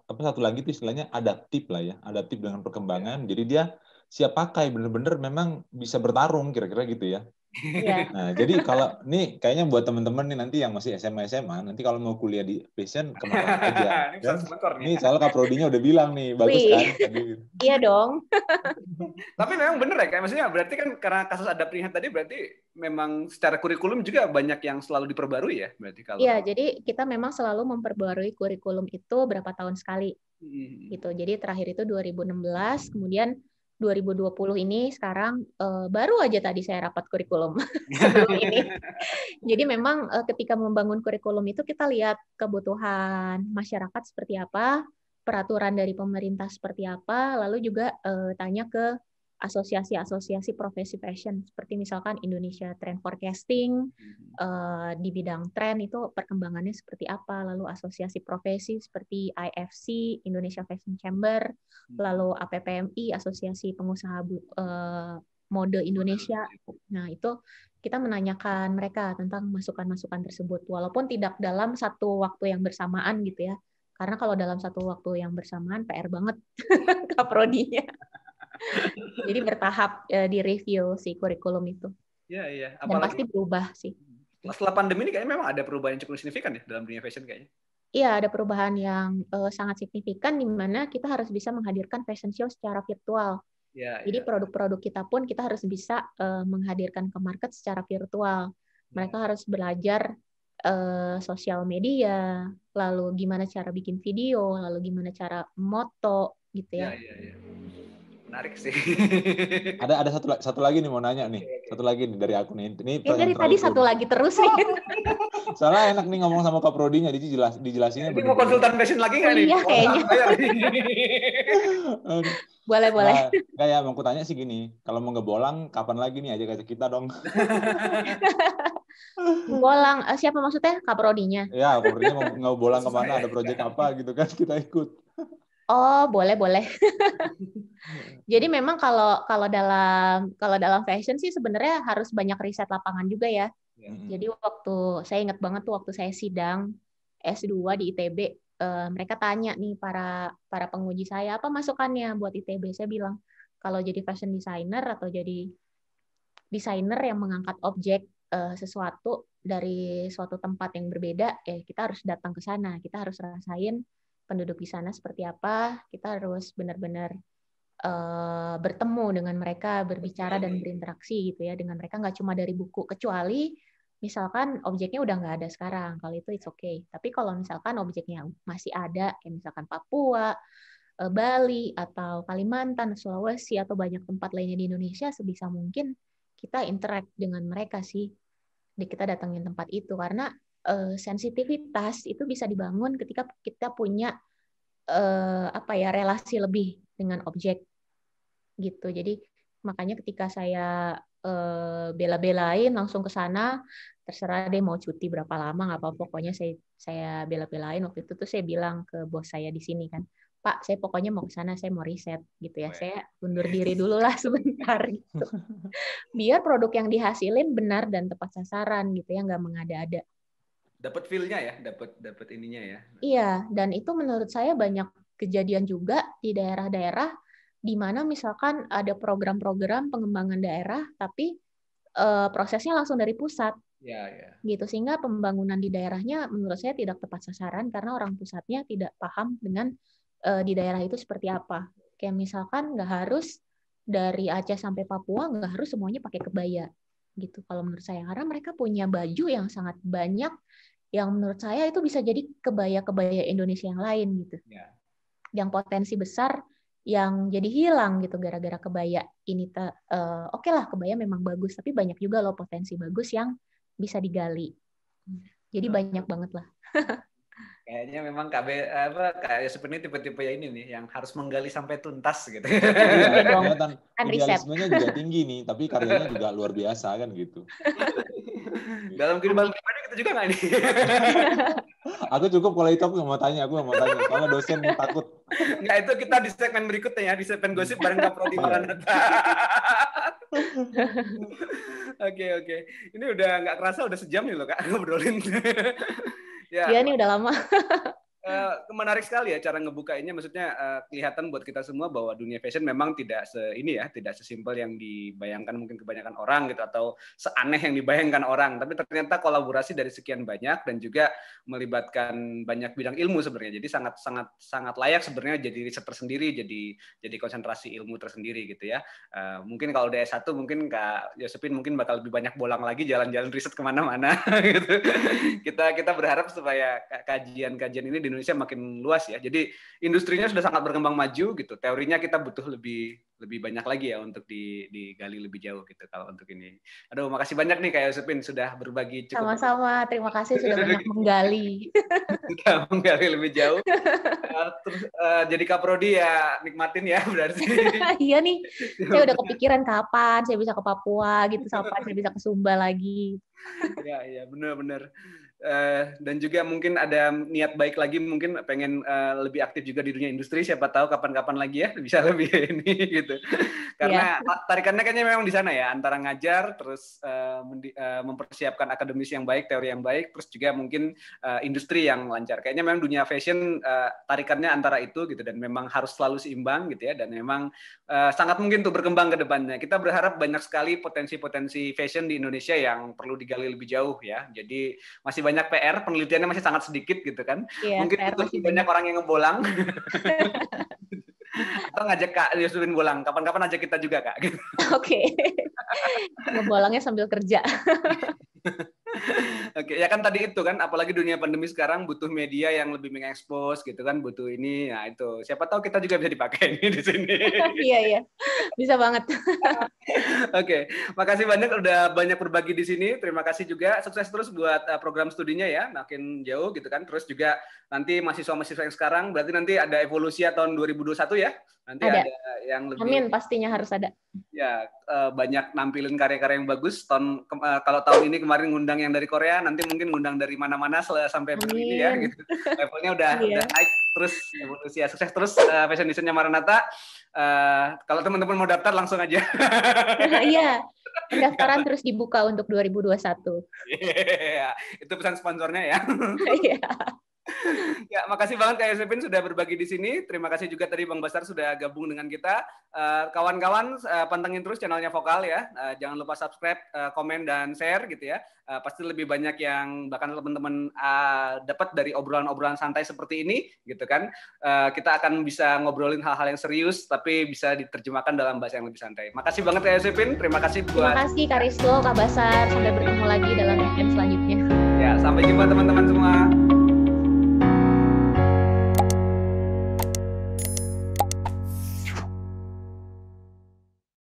satu lagi itu istilahnya adaptif lah ya, adaptif dengan perkembangan. Jadi dia siap pakai, benar-benar memang bisa bertarung kira-kira gitu ya. Nah, jadi kalau nih kayaknya buat teman-teman nih nanti yang masih SMA, nanti kalau mau kuliah di fashion ke Malang aja. Ini soal Kak Prodinya udah bilang nih, bagus kan? Iya dong. Tapi memang bener ya, kayak maksudnya berarti kan karena kasus adaptif tadi berarti memang secara kurikulum juga banyak yang selalu diperbarui ya, berarti kalau. Iya, jadi kita memang selalu memperbarui kurikulum itu berapa tahun sekali. Gitu. Jadi terakhir itu 2016, kemudian 2020 ini sekarang baru aja tadi saya rapat kurikulum sebelum ini. Jadi memang ketika membangun kurikulum itu kita lihat kebutuhan masyarakat seperti apa, peraturan dari pemerintah seperti apa, lalu juga tanya ke asosiasi-asosiasi profesi fashion seperti misalkan Indonesia Trend Forecasting di bidang tren itu perkembangannya seperti apa, lalu asosiasi profesi seperti IFC Indonesia Fashion Chamber, lalu APPMI Asosiasi Pengusaha Mode Indonesia. Nah, itu kita menanyakan mereka tentang masukan-masukan tersebut walaupun tidak dalam satu waktu yang bersamaan gitu ya. Karena kalau dalam satu waktu yang bersamaan PR banget kaprodinya. Jadi bertahap di review si kurikulum itu. Iya, iya. Dan pasti berubah sih. Setelah pandemi ini kayaknya memang ada perubahan yang cukup signifikan ya dalam dunia fashion kayaknya. Iya, ada perubahan yang sangat signifikan di mana kita harus bisa menghadirkan fashion show secara virtual. Ya, jadi produk-produk kita pun kita harus bisa menghadirkan ke market secara virtual. Mereka harus belajar sosial media, lalu gimana cara bikin video, lalu gimana cara moto gitu ya. Iya. Menarik sih. Ada satu lagi nih mau nanya nih. Satu lagi nih dari aku nih. Ini dari tadi satu lagi terus nih. Soalnya enak nih ngomong sama Kak Prodinya, jadi dijelasinnya. Ini mau konsultan fashion lagi nggak nih? Iya kayaknya. Boleh. Nah, kayak mau kutanya sih gini, kalau mau ngebolang kapan lagi nih ajak kita dong. Bolang, siapa maksudnya? Kak Prodinya? Ya, Kak Prodinya mau bolang kemana, ada proyek apa gitu kan, kita ikut. Oh, boleh. Jadi memang kalau dalam fashion sih sebenarnya harus banyak riset lapangan juga ya. Jadi saya ingat banget tuh waktu saya sidang S2 di ITB, mereka tanya nih para penguji saya, apa masukannya buat ITB? Saya bilang, kalau jadi fashion designer atau jadi desainer yang mengangkat objek sesuatu dari suatu tempat yang berbeda, kita harus datang ke sana, kita harus rasain penduduk di sana seperti apa, kita harus benar-benar bertemu dengan mereka, berbicara dan berinteraksi gitu ya dengan mereka, nggak cuma dari buku, kecuali misalkan objeknya udah nggak ada sekarang, kalau itu it's okay. Tapi kalau misalkan objeknya masih ada, kayak misalkan Papua, Bali, atau Kalimantan, Sulawesi, atau banyak tempat lainnya di Indonesia, sebisa mungkin kita interact dengan mereka sih. Kita datangin tempat itu, karena sensitivitas itu bisa dibangun ketika kita punya relasi lebih dengan objek gitu. Jadi makanya ketika saya bela-belain langsung ke sana, terserah deh mau cuti berapa lama nggak apa-apa, pokoknya saya bela-belain. Waktu itu tuh saya bilang ke bos saya di sini kan, Pak, saya pokoknya mau ke sana, saya mau riset gitu ya, saya undur diri dulu lah sebentar gitu, biar produk yang dihasilin benar dan tepat sasaran gitu ya, nggak mengada-ada. Dapat feel-nya ya, dapat ininya ya. Iya, dan itu menurut saya banyak kejadian juga di daerah-daerah di mana misalkan ada program-program pengembangan daerah, tapi prosesnya langsung dari pusat. Ya. Gitu, sehingga pembangunan di daerahnya menurut saya tidak tepat sasaran karena orang pusatnya tidak paham dengan di daerah itu seperti apa. Kayak misalkan nggak harus dari Aceh sampai Papua, nggak harus semuanya pakai kebaya. Gitu kalau menurut saya, karena mereka punya baju yang sangat banyak yang menurut saya itu bisa jadi kebaya-kebaya Indonesia yang lain gitu. Ya. Yang potensi besar yang jadi hilang gitu gara-gara kebaya ini. Oke lah, kebaya memang bagus, tapi banyak juga loh potensi bagus yang bisa digali. Jadi banyak banget lah. Kayaknya memang kayak seperti tipe-tipe ya ini nih yang harus menggali sampai tuntas gitu. Iya dong. Idealismenya juga tinggi nih, tapi karyanya juga luar biasa kan gitu. Dalam kehidupan pribadi kita juga nggak nih? Aku cukup kalau itu aku nggak mau tanya, soalnya dosen takut. Nggak, itu kita di segmen berikutnya ya, di segmen gosip bareng Kak Prodi Maranatha. Oke. Ini udah nggak kerasa udah sejam nih loh Kak ngobrolin. Iya nih udah lama. Menarik sekali ya cara ngebukainya, maksudnya kelihatan buat kita semua bahwa dunia fashion memang tidak tidak sesimpel yang dibayangkan mungkin kebanyakan orang gitu, atau seaneh yang dibayangkan orang, tapi ternyata kolaborasi dari sekian banyak dan juga melibatkan banyak bidang ilmu sebenarnya. Jadi sangat layak sebenarnya jadi riset tersendiri, jadi konsentrasi ilmu tersendiri gitu ya. Mungkin kalau udah S1 mungkin Kak Yosepin mungkin bakal lebih banyak bolang lagi jalan-jalan riset kemana-mana gitu. Kita berharap supaya kajian-kajian ini di Indonesia makin luas ya. Jadi industrinya sudah sangat berkembang maju gitu. Teorinya kita butuh lebih banyak lagi ya untuk digali lebih jauh gitu kalau untuk ini. Aduh, makasih banyak nih Kak Yosepin sudah berbagi cukup. Sama-sama, terima kasih sudah banyak menggali. Sudah menggali lebih jauh. Terus jadi Kaprodi ya nikmatin ya berarti. Iya nih, saya udah kepikiran kapan saya bisa ke Papua gitu, kapan saya bisa ke Sumba lagi. Iya, benar-benar. Dan juga mungkin ada niat baik lagi, mungkin pengen lebih aktif juga di dunia industri, siapa tahu kapan-kapan lagi ya bisa lebih ini gitu. Karena tarikannya kayaknya memang di sana ya, antara ngajar, terus mempersiapkan akademis yang baik, teori yang baik, terus juga mungkin industri yang lancar. Kayaknya memang dunia fashion tarikannya antara itu gitu, dan memang harus selalu seimbang gitu ya, dan memang sangat mungkin untuk berkembang ke depannya. Kita berharap banyak sekali potensi-potensi fashion di Indonesia yang perlu digali lebih jauh ya. Jadi masih banyak PR, penelitiannya masih sangat sedikit gitu kan. Iya, mungkin masih banyak orang yang ngebolang. Atau ngajak Kak Yusufin bolang, kapan-kapan ajak kita juga Kak. Oke. Ngebolangnya sambil kerja. Oke, ya kan tadi itu kan, apalagi dunia pandemi sekarang butuh media yang lebih mengekspos gitu kan, butuh ini, nah itu. Siapa tahu kita juga bisa dipakai ini di sini. Iya, bisa banget. Oke, makasih banyak udah banyak berbagi di sini. Terima kasih juga, sukses terus buat program studinya ya, makin jauh gitu kan. Terus juga nanti mahasiswa-mahasiswa yang sekarang, berarti nanti ada evolusi tahun 2021 ya? Nanti ada yang lebih. Amin, pastinya harus ada. Ya, banyak nampilin karya-karya yang bagus. Kalau tahun ini kemarin ngundang yang dari Korea, nanti mungkin ngundang dari mana-mana sampai begini ya. Gitu. Levelnya udah naik terus, evolusi ya. Sukses terus fashion design-nya Maranatha. Kalau teman-teman mau daftar langsung aja. Iya, pendaftaran terus dibuka untuk 2021. Yeah, itu pesan sponsornya ya. Iya. Ya, makasih banget Kak Yosefin sudah berbagi di sini. Terima kasih juga tadi Bang Basar sudah gabung dengan kita. Kawan-kawan pantengin terus channelnya Vokal ya. Jangan lupa subscribe, komen dan share gitu ya. Pasti lebih banyak yang bahkan teman-teman dapat dari obrolan-obrolan santai seperti ini gitu kan. Kita akan bisa ngobrolin hal-hal yang serius tapi bisa diterjemahkan dalam bahasa yang lebih santai. Makasih banget Kak Yosefin. Terima kasih buat. Terima kasih Kak Risto, Kak Basar. Sampai bertemu lagi dalam event selanjutnya. Ya, sampai jumpa teman-teman semua.